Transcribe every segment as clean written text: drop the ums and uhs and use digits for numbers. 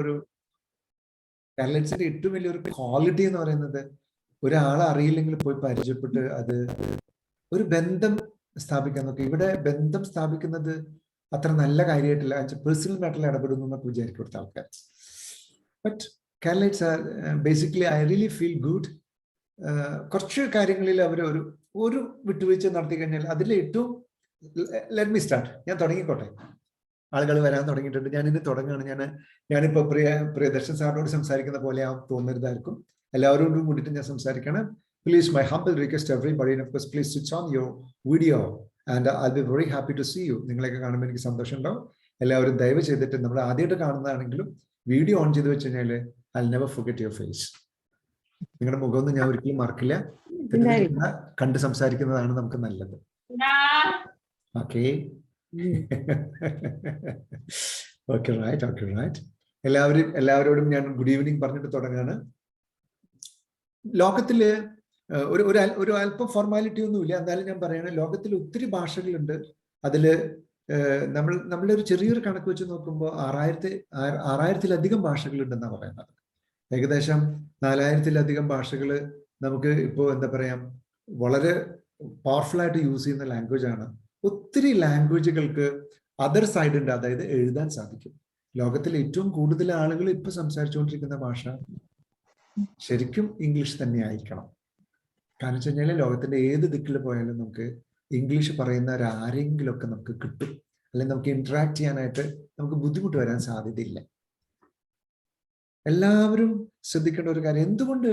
ഒരു കാലറ്റ്സിന്റെ ഏറ്റവും വലിയൊരു ക്വാളിറ്റി എന്ന് പറയുന്നത് ഒരാളെ അറിയില്ലെങ്കിൽ പോയി പരിചയപ്പെട്ട് അത് ഒരു ബന്ധം സ്ഥാപിക്കാൻ നോക്കി. ഇവിടെ ബന്ധം സ്ഥാപിക്കുന്നത് അത്ര നല്ല കാര്യമായിട്ടില്ല. പേഴ്സണൽ മാറ്ററിൽ ഇടപെടുന്നു എന്നൊക്കെ വിചാരിക്കും ഇവിടുത്തെ ആൾക്കാർ. But Keralites are basically I really feel good. കുറച്ച് കാര്യങ്ങളിൽ അവർ ഒരു വിട്ടുവീഴ്ച നടത്തി കഴിഞ്ഞാൽ അതിൽ ഏറ്റവും ലെറ്റ് മീ സ്റ്റാർട്ട്. ഞാൻ തുടങ്ങിക്കോട്ടെ. ആളുകൾ വരാൻ തുടങ്ങിയിട്ടുണ്ട്. ഞാനിന്ന് തുടങ്ങുകയാണ്. ഞാനിപ്പോ പ്രിയദർശൻ സാറിനോട് സംസാരിക്കുന്ന പോലെ തോന്നരുതായിരിക്കും. എല്ലാവരോടും കൂടിയിട്ട് ഞാൻ സംസാരിക്കണം. Please, my humble request to everybody, and of course, please switch on your video, and I'll be very happy to see you. നിങ്ങളെയൊക്കെ കാണുമ്പോൾ എനിക്ക് സന്തോഷം ഉണ്ടാവും. എല്ലാവരും ദയവ് ചെയ്തിട്ട് നമ്മൾ ആദ്യമായിട്ട് കാണുന്നതാണെങ്കിലും വീഡിയോ ഓൺ ചെയ്ത് വെച്ച് കഴിഞ്ഞാൽ I'll never forget your face. നിങ്ങളുടെ മുഖമൊന്നും ഞാൻ ഒരിക്കലും മറക്കില്ല. കണ്ട് സംസാരിക്കുന്നതാണ് നമുക്ക് നല്ലത്. Okay okay right. എല്ലാവരോടും ഞാൻ ഗുഡ് ഈവനിങ് പറഞ്ഞിട്ട് തുടങ്ങാണ്. ലോകത്തില് ഒരു അല്പം ഫോർമാലിറ്റി ഒന്നുമില്ല, എന്നാലും ഞാൻ പറയണ ലോകത്തിൽ ഒത്തിരി ഭാഷകളുണ്ട്. അതില് നമ്മളുടെ ഒരു ചെറിയൊരു കണക്ക് വെച്ച് നോക്കുമ്പോൾ 6000-ലധികം ഭാഷകളുണ്ടെന്നാണ് പറയുന്നത്. ഏകദേശം 4000-ലധികം ഭാഷകൾ നമുക്ക് ഇപ്പോൾ എന്താ പറയാ വളരെ പവർഫുൾ ആയിട്ട് യൂസ് ചെയ്യുന്ന ലാംഗ്വേജ് ആണ്. ഒത്തിരി ലാംഗ്വേജുകൾക്ക് അതർ സൈഡ് ഉണ്ട്, അതായത് എഴുതാൻ സാധിക്കും. ലോകത്തിൽ ഏറ്റവും കൂടുതൽ ആളുകൾ ഇപ്പൊ സംസാരിച്ചുകൊണ്ടിരിക്കുന്ന ഭാഷ ശരിക്കും ഇംഗ്ലീഷ് തന്നെ ആയിരിക്കണം. കാരണം വെച്ച് കഴിഞ്ഞാൽ ലോകത്തിന്റെ ഏത് ദിക്കിൽ പോയാലും നമുക്ക് ഇംഗ്ലീഷ് പറയുന്ന ആരെങ്കിലുമൊക്കെ നമുക്ക് കിട്ടും, അല്ലെങ്കിൽ നമുക്ക് ഇന്ററാക്ട് ചെയ്യാനായിട്ട് നമുക്ക് ബുദ്ധിമുട്ട് വരാൻ സാധ്യതയില്ല. എല്ലാവരും ശ്രദ്ധിക്കേണ്ട ഒരു കാര്യം, എന്തുകൊണ്ട്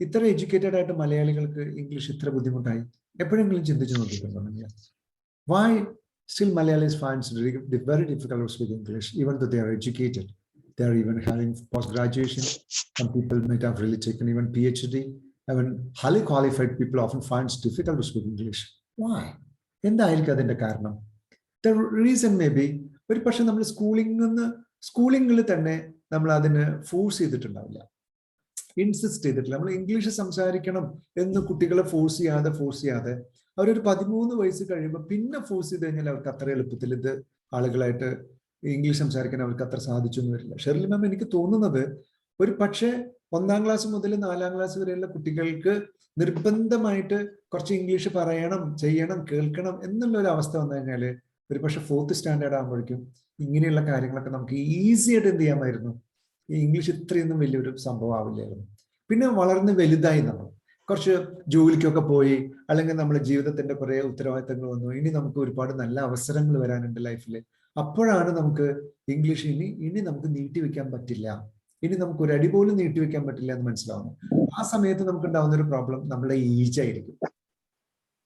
ഇത്ര എഡ്യൂക്കേറ്റഡ് ആയിട്ട് മലയാളികൾക്ക് ഇംഗ്ലീഷ് ഇത്ര ബുദ്ധിമുട്ടായി? എപ്പോഴെങ്കിലും ചിന്തിച്ചു നോക്കിയിട്ടുണ്ടോ നിങ്ങൾ? Why still Malayalis finds it very difficult to speak English, even though they are educated? They are even having post-graduation. Some people might have really taken even PhD. Even highly qualified people often find it difficult to speak English. Why? എന്തായിരിക്കും അതിന്റെ കാരണം? The reason may be, ഒരു പക്ഷെ നമ്മൾ സ്കൂളിങ്ങിൽ തന്നെ നമ്മൾ അതിന് force ചെയ്തിട്ടുണ്ടാവില്ല, insist ചെയ്തിട്ടില്ല. നമ്മൾ ഇംഗ്ലീഷ് സംസാരിക്കണം എന്ന് കുട്ടികളെ ഫോഴ്സ് ചെയ്യാതെ അവരൊരു 13 വയസ്സ് കഴിയുമ്പോൾ പിന്നെ ഫോഴ്സ് ചെയ്ത് കഴിഞ്ഞാൽ അവർക്ക് അത്ര എളുപ്പത്തിൽ ഇത് ആളുകളായിട്ട് ഇംഗ്ലീഷ് സംസാരിക്കാൻ അവർക്ക് അത്ര സാധിച്ചൊന്നും വരില്ല. ഷെർലി മാം, എനിക്ക് തോന്നുന്നത് ഒരു പക്ഷേ 1-ാം ക്ലാസ് മുതൽ 4-ാം ക്ലാസ് വരെയുള്ള കുട്ടികൾക്ക് നിർബന്ധമായിട്ട് കുറച്ച് ഇംഗ്ലീഷ് പറയണം, ചെയ്യണം, കേൾക്കണം എന്നുള്ള ഒരു അവസ്ഥ വന്നു കഴിഞ്ഞാൽ ഒരു പക്ഷെ 4th സ്റ്റാൻഡേർഡ് ആകുമ്പോഴേക്കും ഇങ്ങനെയുള്ള കാര്യങ്ങളൊക്കെ നമുക്ക് ഈസി ആയിട്ട് എന്ത് ചെയ്യാമായിരുന്നു. ഈ ഇംഗ്ലീഷ് ഇത്രയൊന്നും വലിയൊരു സംഭവം ആവില്ലായിരുന്നു. പിന്നെ വളർന്ന് വലുതായി നമ്മൾ കുറച്ച് ജോലിക്കൊക്കെ പോയി, അല്ലെങ്കിൽ നമ്മുടെ ജീവിതത്തിന്റെ കുറെ ഉത്തരവാദിത്തങ്ങൾ വന്നു, ഇനി നമുക്ക് ഒരുപാട് നല്ല അവസരങ്ങൾ വരാനുണ്ട് ലൈഫിൽ. അപ്പോഴാണ് നമുക്ക് ഇംഗ്ലീഷ് ഇനി നമുക്ക് നീട്ടിവെക്കാൻ പറ്റില്ല, ഇനി നമുക്ക് ഒരു അടി പോലും നീട്ടിവെക്കാൻ പറ്റില്ല എന്ന് മനസ്സിലാവുന്നു. ആ സമയത്ത് നമുക്ക് ഉണ്ടാവുന്ന ഒരു പ്രോബ്ലം നമ്മുടെ ഏജ് ആയിരിക്കും.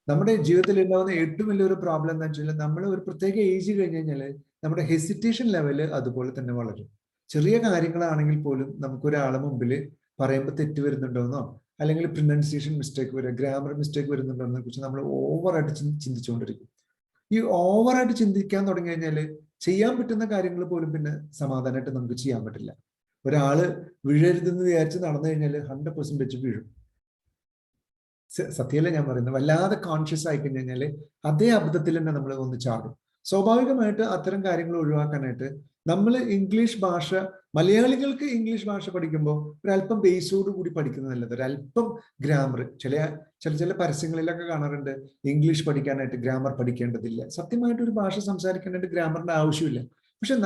നമ്മുടെ ജീവിതത്തിൽ ഉണ്ടാവുന്ന ഏറ്റവും വലിയൊരു പ്രോബ്ലം എന്താ വെച്ചാൽ നമ്മൾ ഒരു പ്രത്യേക ഏജ് കഴിഞ്ഞ് കഴിഞ്ഞാൽ നമ്മുടെ ഹെസിറ്റേഷൻ ലെവല് അതുപോലെ തന്നെ വളരും. ചെറിയ കാര്യങ്ങളാണെങ്കിൽ പോലും നമുക്കൊരാളെ മുമ്പിൽ പറയുമ്പോൾ തെറ്റ് വരുന്നുണ്ടോന്നോ, അല്ലെങ്കിൽ പ്രൊനൗൺസിയേഷൻ മിസ്റ്റേക്ക് വരിക, ഗ്രാമർ മിസ്റ്റേക്ക് വരുന്നുണ്ടോന്നെ കുറിച്ച് നമ്മൾ ഓവറായിട്ട് ചിന്തിച്ചുകൊണ്ടിരിക്കും. ഈ ഓവറായിട്ട് ചിന്തിക്കാൻ തുടങ്ങി കഴിഞ്ഞാൽ ചെയ്യാൻ പറ്റുന്ന കാര്യങ്ങൾ പോലും പിന്നെ സമാധാനമായിട്ട് നമുക്ക് ചെയ്യാൻ പറ്റില്ല. ഒരാള് വീഴരുതെന്ന് വിചാരിച്ച് നടന്നു കഴിഞ്ഞാൽ 100% വീഴും. സത്യമല്ലേ ഞാൻ പറയുന്നത്? വല്ലാതെ കോൺഷ്യസ് ആയി കഴിഞ്ഞാൽ അതേ അബദ്ധത്തിൽ തന്നെ നമ്മൾ ഒന്ന് ചാടും. സ്വാഭാവികമായിട്ട് അത്തരം കാര്യങ്ങൾ ഒഴിവാക്കാനായിട്ട് നമ്മൾ ഇംഗ്ലീഷ് ഭാഷ, മലയാളികൾക്ക് ഇംഗ്ലീഷ് ഭാഷ പഠിക്കുമ്പോൾ ഒരല്പം ബേസോട് കൂടി പഠിക്കുന്നത് നല്ലത്. ഒരല്പം ഗ്രാമർ, ചില പരസ്യങ്ങളിലൊക്കെ കാണാറുണ്ട് ഇംഗ്ലീഷ് പഠിക്കാനായിട്ട് ഗ്രാമർ പഠിക്കേണ്ടതില്ല. സത്യമായിട്ട് ഒരു ഭാഷ സംസാരിക്കാനായിട്ട് ഗ്രാമറിന്റെ ആവശ്യമില്ല. പക്ഷെ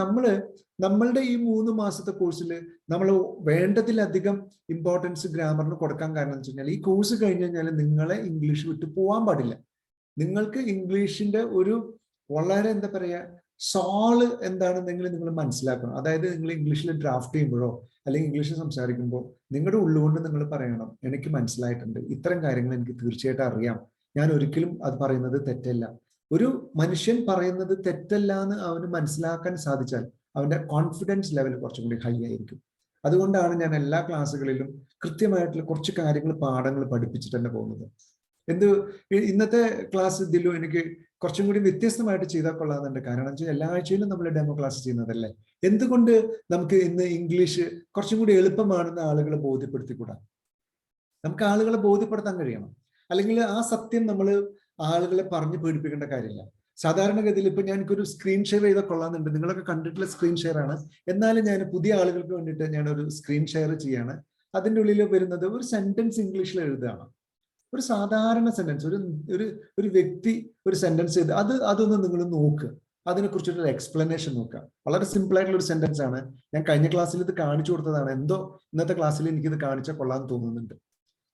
നമ്മളുടെ ഈ 3 മാസത്തെ കോഴ്സിൽ നമ്മൾ വേണ്ടതിലധികം ഇമ്പോർട്ടൻസ് ഗ്രാമറിന് കൊടുക്കാൻ കാരണം എന്ന് വെച്ച് കഴിഞ്ഞാൽ ഈ കോഴ്സ് കഴിഞ്ഞ് കഴിഞ്ഞാൽ നിങ്ങളെ ഇംഗ്ലീഷ് വിട്ട് പോകാൻ പാടില്ല. നിങ്ങൾക്ക് ഇംഗ്ലീഷിന്റെ ഒരു വളരെ എന്താ പറയാ സോള് എന്താണെന്നെങ്കിൽ നിങ്ങൾ മനസ്സിലാക്കണം. അതായത് നിങ്ങൾ ഇംഗ്ലീഷിൽ ഡ്രാഫ്റ്റ് ചെയ്യുമ്പോഴോ അല്ലെങ്കിൽ ഇംഗ്ലീഷിൽ സംസാരിക്കുമ്പോൾ നിങ്ങളുടെ ഉള്ളുകൊണ്ട് നിങ്ങൾ പറയണം, എനിക്ക് മനസ്സിലായിട്ടുണ്ട്, ഇത്തരം കാര്യങ്ങൾ എനിക്ക് തീർച്ചയായിട്ടും അറിയാം, ഞാൻ ഒരിക്കലും അത് പറയുന്നത് തെറ്റല്ല. ഒരു മനുഷ്യൻ പറയുന്നത് തെറ്റല്ല എന്ന് അവന് മനസ്സിലാക്കാൻ സാധിച്ചാൽ അവന്റെ കോൺഫിഡൻസ് ലെവൽ കുറച്ചും കൂടി ഹൈ ആയിരിക്കും. അതുകൊണ്ടാണ് ഞാൻ എല്ലാ ക്ലാസ്സുകളിലും കൃത്യമായിട്ടുള്ള കുറച്ച് കാര്യങ്ങൾ, പാഠങ്ങൾ പഠിപ്പിച്ചിട്ട് തന്നെ പോകുന്നത്. ഇന്നത്തെ ക്ലാസ് ഇതിലും എനിക്ക് കുറച്ചും കൂടി വ്യത്യസ്തമായിട്ട് ചെയ്താൽ കൊള്ളാമെന്നുണ്ട്. കാരണം വെച്ചാൽ എല്ലാ ആഴ്ചയിലും നമ്മൾ ഡെമോ ക്ലാസ് ചെയ്യുന്നതല്ലേ. എന്തുകൊണ്ട് നമുക്ക് ഇന്ന് ഇംഗ്ലീഷ് കുറച്ചും കൂടി എളുപ്പമാണെന്ന് ആളുകളെ ബോധ്യപ്പെടുത്തിക്കൂടാ? നമുക്ക് ആളുകളെ ബോധ്യപ്പെടുത്താൻ കഴിയണം. അല്ലെങ്കിൽ ആ സത്യം നമ്മൾ ആളുകളെ പറഞ്ഞു പേടിപ്പിക്കേണ്ട കാര്യമില്ല. സാധാരണഗതിയിൽ ഇപ്പൊ ഞാൻ എനിക്കൊരു സ്ക്രീൻ ഷെയർ ചെയ്ത കൊള്ളാന്നുണ്ട്, നിങ്ങളൊക്കെ കണ്ടിട്ടുള്ള സ്ക്രീൻ ഷെയർ ആണ്, എന്നാലും ഞാൻ പുതിയ ആളുകൾക്ക് വേണ്ടിയിട്ട് ഞാൻ ഒരു സ്ക്രീൻ ഷെയർ ചെയ്യാണ്. അതിൻ്റെ ഉള്ളിൽ വരുന്നത് ഒരു സെന്റൻസ് ഇംഗ്ലീഷിൽ എഴുതുകയാണ്. ഒരു സാധാരണ സെന്റൻസ്, ഒരു ഒരു വ്യക്തി ഒരു സെന്റൻസ് ചെയ്ത് അതൊന്ന് നിങ്ങൾ നോക്കുക, അതിനെക്കുറിച്ചിട്ടൊരു എക്സ്പ്ലനേഷൻ നോക്കുക. വളരെ സിമ്പിൾ ആയിട്ടുള്ള ഒരു സെന്റൻസ് ആണ്. ഞാൻ കഴിഞ്ഞ ക്ലാസ്സിൽ ഇത് കാണിച്ചു കൊടുത്തതാണ്. എന്തോ ഇന്നത്തെ ക്ലാസ്സിൽ എനിക്കിത് കാണിച്ചാൽ കൊള്ളാന്ന് തോന്നുന്നുണ്ട്.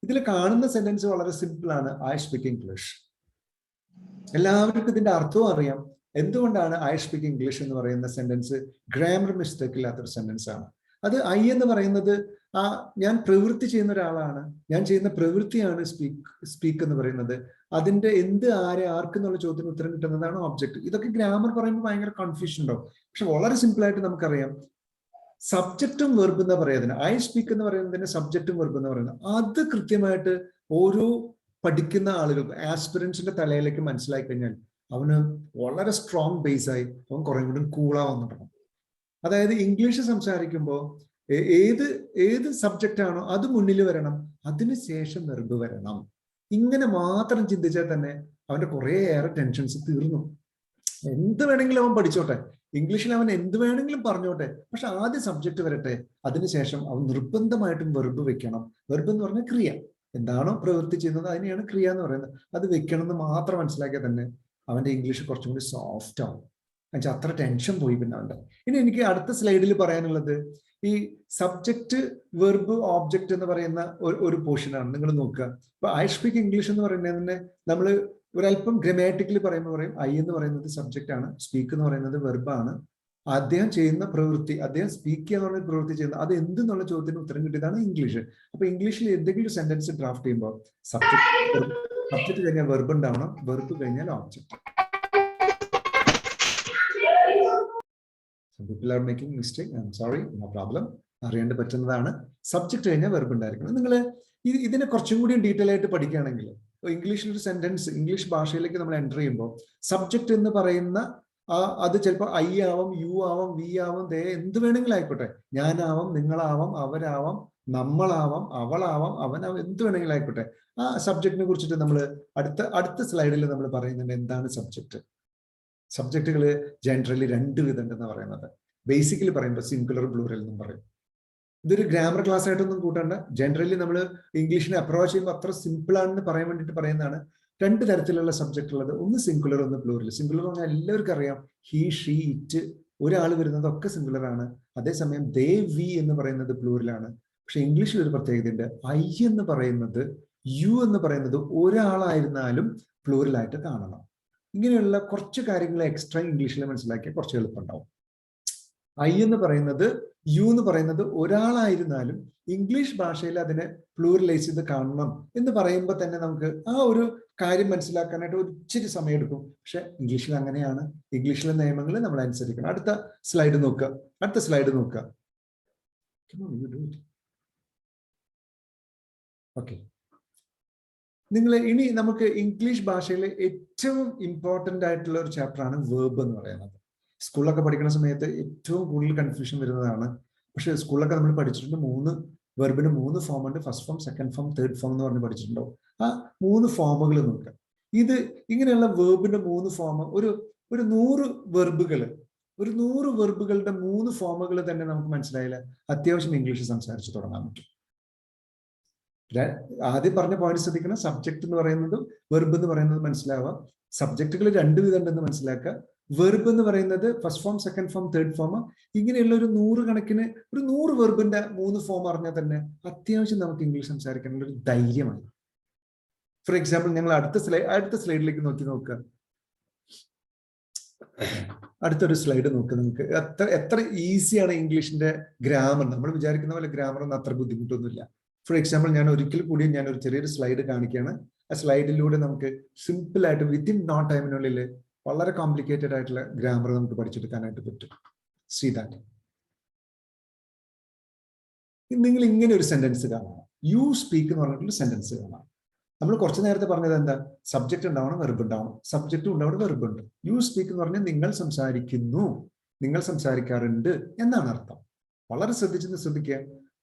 ഇതിൽ കാണുന്ന സെന്റൻസ് വളരെ സിമ്പിൾ ആണ്. I speak English. എല്ലാവർക്കും ഇതിന്റെ അർത്ഥവും അറിയാം. എന്തുകൊണ്ടാണ് ഐ സ്പീക്ക് ഇംഗ്ലീഷ് എന്ന് പറയുന്ന സെന്റൻസ് ഗ്രാമർ മിസ്റ്റേക്ക് ഇല്ലാത്തൊരു സെന്റൻസ് ആണ്. അത് ഐ എന്ന് പറയുന്നത് ഞാൻ പ്രവൃത്തി ചെയ്യുന്ന ഒരാളാണ്, ഞാൻ ചെയ്യുന്ന പ്രവൃത്തിയാണ് സ്പീക്ക് എന്ന് പറയുന്നത്. അതിന്റെ ആർക്കെന്നുള്ള ചോദ്യത്തിന് ഉത്തരം കിട്ടുന്നതാണ് ഓബ്ജക്റ്റ്. ഇതൊക്കെ ഗ്രാമർ പറയുമ്പോൾ ഭയങ്കര കൺഫ്യൂഷൻ ഉണ്ടാവും. പക്ഷെ വളരെ സിമ്പിൾ ആയിട്ട് നമുക്കറിയാം. സബ്ജക്റ്റും വെർബ് എന്ന് പറയുന്നതിന്, ഐ സ്പീക്ക് എന്ന് പറയുന്നതിന് സബ്ജക്റ്റും വെർബ് എന്ന് പറയുന്നത്, അത് കൃത്യമായിട്ട് ഓരോ പഠിക്കുന്ന ആളുകൾക്ക്, ആസ്പിറൻസിന്റെ തലയിലേക്ക് മനസ്സിലാക്കി കഴിഞ്ഞാൽ അവന് വളരെ സ്ട്രോങ് ബേസ് ആയി അവൻ കുറെ കൂടി കൂളാവുന്നുണ്ടാവും. അതായത് ഇംഗ്ലീഷ് സംസാരിക്കുമ്പോൾ ഏത് സബ്ജക്റ്റ് ആണോ അത് മുന്നിൽ വരണം, അതിനുശേഷം വെർബ് വരണം. ഇങ്ങനെ മാത്രം ചിന്തിച്ചാൽ തന്നെ അവന്റെ കുറേയേറെ ടെൻഷൻസ് തീർന്നു. എന്ത് വേണമെങ്കിലും അവൻ പഠിച്ചോട്ടെ, ഇംഗ്ലീഷിൽ അവൻ എന്ത് വേണമെങ്കിലും പറഞ്ഞോട്ടെ, പക്ഷെ ആദ്യം സബ്ജക്റ്റ് വരട്ടെ, അതിനുശേഷം അവൻ നിർബന്ധമായിട്ടും വെർബ് വെക്കണം. വെർബ് എന്ന് പറഞ്ഞാൽ ക്രിയ, എന്താണോ പ്രവൃത്തി ചെയ്യുന്നത് അതിനെയാണ് ക്രിയ എന്ന് പറയുന്നത്. അത് വെക്കണം എന്ന് മാത്രം മനസ്സിലാക്കിയാൽ തന്നെ അവന്റെ ഇംഗ്ലീഷ് കുറച്ചും കൂടി സോഫ്റ്റ് ആവും. എന്നുവെച്ചാൽ അത്ര ടെൻഷൻ പോയി പിന്നെ അവന്റെ. ഇനി എനിക്ക് അടുത്ത സ്ലൈഡിൽ പറയാനുള്ളത് ഈ സബ്ജക്റ്റ് വെർബ് ഓബ്ജക്റ്റ് എന്ന് പറയുന്ന ഒരു പോർഷനാണ്. നിങ്ങൾ നോക്കുക. ഇപ്പൊ ഐ സ്പീക്ക് ഇംഗ്ലീഷ് എന്ന് പറയുന്നതിന് നമ്മൾ ഒരല്പം ഗ്രമാറ്റിക്കലി പറയുമ്പോൾ പറയും ഐ എന്ന് പറയുന്നത് സബ്ജക്റ്റ് ആണ്, സ്പീക്ക് എന്ന് പറയുന്നത് വെർബാണ്. അദ്ദേഹം ചെയ്യുന്ന പ്രവൃത്തി, അദ്ദേഹം സ്പീക്ക് ചെയ്യാൻ പറഞ്ഞ പ്രവൃത്തി ചെയ്യുന്നത് അത് എന്തെന്നുള്ള ചോദ്യത്തിന് ഉത്തരം കിട്ടിയതാണ് ഇംഗ്ലീഷ്. അപ്പൊ ഇംഗ്ലീഷിൽ എന്തെങ്കിലും സെന്റൻസ് ഡ്രാഫ്റ്റ് ചെയ്യുമ്പോൾ സബ്ജക്റ്റ് കഴിഞ്ഞാൽ വെർബ് ഉണ്ടാവണം, വെർബ് കഴിഞ്ഞാൽ object. Some people are making mistake. I'm sorry, no problem. അറിയേണ്ട പറ്റുന്നതാണ്. സബ്ജക്റ്റ് കഴിഞ്ഞാൽ വെർബ് ഉണ്ടായിരിക്കണം. നിങ്ങൾ ഇതിനെ കുറച്ചും കൂടി ഡീറ്റെയിൽ ആയിട്ട് പഠിക്കുകയാണെങ്കിൽ ഇംഗ്ലീഷിൽ ഒരു സെന്റൻസ് ഇംഗ്ലീഷ് ഭാഷയിലേക്ക് നമ്മൾ എൻ്റർ ചെയ്യുമ്പോൾ സബ്ജക്റ്റ് എന്ന് പറയുന്ന അത് ചിലപ്പോൾ ഐ ആവാം, യു ആവാം, വി ആവാം, എന്ത് വേണമെങ്കിലും ആയിക്കോട്ടെ. ഞാനാവാം, നിങ്ങളാവാം, അവരാവാം, നമ്മളാവാം, അവളാവാം, അവനാവാം, എന്ത് വേണമെങ്കിലും ആയിക്കോട്ടെ. ആ സബ്ജക്റ്റിനെ കുറിച്ചിട്ട് നമ്മൾ അടുത്ത സ്ലൈഡിൽ നമ്മൾ പറയുന്നുണ്ട് എന്താണ് സബ്ജക്റ്റ്. സബ്ജക്റ്റുകൾ ജനറലി രണ്ട് വിധമുണ്ടെന്ന് പറയുന്നത്. ബേസിക്കലി പറയുമ്പോൾ സിംഗുലർ പ്ലൂറൽ എന്നും പറയും. ഇതൊരു ഗ്രാമർ ക്ലാസ് ആയിട്ടൊന്നും കൂട്ടണ്ട. ജനറലി നമ്മൾ ഇംഗ്ലീഷിനെ അപ്രോച്ച് ചെയ്യുമ്പോൾ അത്ര സിമ്പിൾ ആണെന്ന് പറയാൻ വേണ്ടിയിട്ട് പറയുന്നതാണ്. രണ്ട് തരത്തിലുള്ള സബ്ജക്റ്റ് ഉള്ളത്, ഒന്ന് സിംഗുലർ, ഒന്ന് പ്ലൂറൽ. സിംഗുലർ പറഞ്ഞാൽ എല്ലാവർക്കും അറിയാം, ഹി, ഷീ, ഇറ്റ്, ഒരാൾ വരുന്നതൊക്കെ സിംഗുലർ ആണ്. അതേസമയം ദേ, വി എന്ന് പറയുന്നത് പ്ലൂറലാണ്. പക്ഷെ ഇംഗ്ലീഷിൽ ഒരു പ്രത്യേകതയുണ്ട്. ഐ എന്ന് പറയുന്നത്, യു എന്ന് പറയുന്നത് ഒരാളായിരുന്നാലും പ്ലൂറലായിട്ട് കാണണം. ഇങ്ങനെയുള്ള കുറച്ച് കാര്യങ്ങൾ എക്സ്ട്രാ ഇംഗ്ലീഷിൽ മനസ്സിലാക്കിയാൽ കുറച്ച് എളുപ്പമുണ്ടാവും. ഐ എന്ന് പറയുന്നത്, യു എന്ന് പറയുന്നത് ഒരാളായിരുന്നാലും ഇംഗ്ലീഷ് ഭാഷയിൽ അതിനെ പ്ലൂറലൈസ് ചെയ്ത് കാണണം എന്ന് പറയുമ്പോൾ തന്നെ നമുക്ക് ആ ഒരു കാര്യം മനസ്സിലാക്കാനായിട്ട് ഒരു ഇച്ചിരി സമയം എടുക്കും. പക്ഷെ ഇംഗ്ലീഷിൽ അങ്ങനെയാണ്. ഇംഗ്ലീഷിലെ നിയമങ്ങൾ നമ്മൾ അനുസരിക്കണം. അടുത്ത സ്ലൈഡ് നോക്കുക. ഓക്കെ, ഇനി നമുക്ക് ഇംഗ്ലീഷ് ഭാഷയിലെ ഏറ്റവും ഇമ്പോർട്ടൻ്റ് ആയിട്ടുള്ള ഒരു ചാപ്റ്ററാണ് വേർബ് എന്ന് പറയുന്നത്. സ്കൂളിലൊക്കെ പഠിക്കുന്ന സമയത്ത് ഏറ്റവും കൂടുതൽ കൺഫ്യൂഷൻ വരുന്നതാണ്. പക്ഷെ സ്കൂളിലൊക്കെ നമ്മൾ പഠിച്ചിട്ടുണ്ട് വെർബിന് 3 ഫോം ഉണ്ട്. First form, second form, third form എന്ന് പറഞ്ഞ് പഠിച്ചിട്ടുണ്ടോ? ആ 3 ഫോമുകൾ നോക്കുക. ഇങ്ങനെയുള്ള വേർബിന്റെ 3 ഫോം, ഒരു 100 വെർബുകളുടെ 3 ഫോമുകൾ തന്നെ നമുക്ക് മനസ്സിലായില്ല, അത്യാവശ്യം ഇംഗ്ലീഷ് സംസാരിച്ച് തുടങ്ങാൻ പറ്റും. ആദ്യം പറഞ്ഞ പോയിന്റ് ശ്രദ്ധിക്കണം. സബ്ജക്ട് എന്ന് പറയുന്നതും വെർബ് എന്ന് പറയുന്നത് മനസ്സിലാവുക. സബ്ജക്റ്റുകൾ 2 വിധം ഉണ്ടെന്ന് മനസ്സിലാക്കുക. വെർബ് എന്ന് പറയുന്നത് first form, second form, third form, ഇങ്ങനെയുള്ള ഒരു 100 വെർബിന്റെ 3 ഫോം അറിഞ്ഞാൽ തന്നെ അത്യാവശ്യം നമുക്ക് ഇംഗ്ലീഷ് സംസാരിക്കാനുള്ള ഒരു ധൈര്യമായി. ഫോർ എക്സാമ്പിൾ, ഞങ്ങൾ അടുത്ത സ്ലൈഡിലേക്ക് നോക്കുക. അടുത്തൊരു സ്ലൈഡ് നോക്കുക. നിങ്ങൾക്ക് എത്ര ഈസിയാണ് ഇംഗ്ലീഷിന്റെ ഗ്രാമർ. നമ്മൾ വിചാരിക്കുന്ന പോലെ ഗ്രാമർ ഒന്നും അത്ര ബുദ്ധിമുട്ടൊന്നുമില്ല. ഫോർ എക്സാമ്പിൾ, ഞാൻ ഒരിക്കൽ കൂടി ഒരു ചെറിയൊരു സ്ലൈഡ് കാണിക്കുകയാണ്. ആ സ്ലൈഡിലൂടെ നമുക്ക് സിമ്പിൾ ആയിട്ട് വിത്തിൻ നോ ടൈമിനുള്ളിൽ വളരെ കോംപ്ലിക്കേറ്റഡ് ആയിട്ടുള്ള ഗ്രാമർ നമുക്ക് പഠിച്ചെടുക്കാനായിട്ട് പറ്റും. See that. നിങ്ങൾ ഇങ്ങനെ ഒരു സെന്റൻസ് കാണാം. യു സ്പീക്ക് എന്ന് പറഞ്ഞിട്ടുള്ള സെന്റൻസ് കാണാം. നമ്മൾ കുറച്ച് നേരത്തെ പറഞ്ഞത് എന്താ? സബ്ജക്റ്റ് ഉണ്ടാവണം, വെർബ് ഉണ്ടാവണം. സബ്ജക്റ്റും ഉണ്ടാവണം, വെർബ് ഉണ്ട്. യു സ്പീക്ക് എന്ന് പറഞ്ഞാൽ നിങ്ങൾ സംസാരിക്കുന്നു, നിങ്ങൾ സംസാരിക്കാറുണ്ട് എന്നാണ് അർത്ഥം. വളരെ ശ്രദ്ധിക്കുക.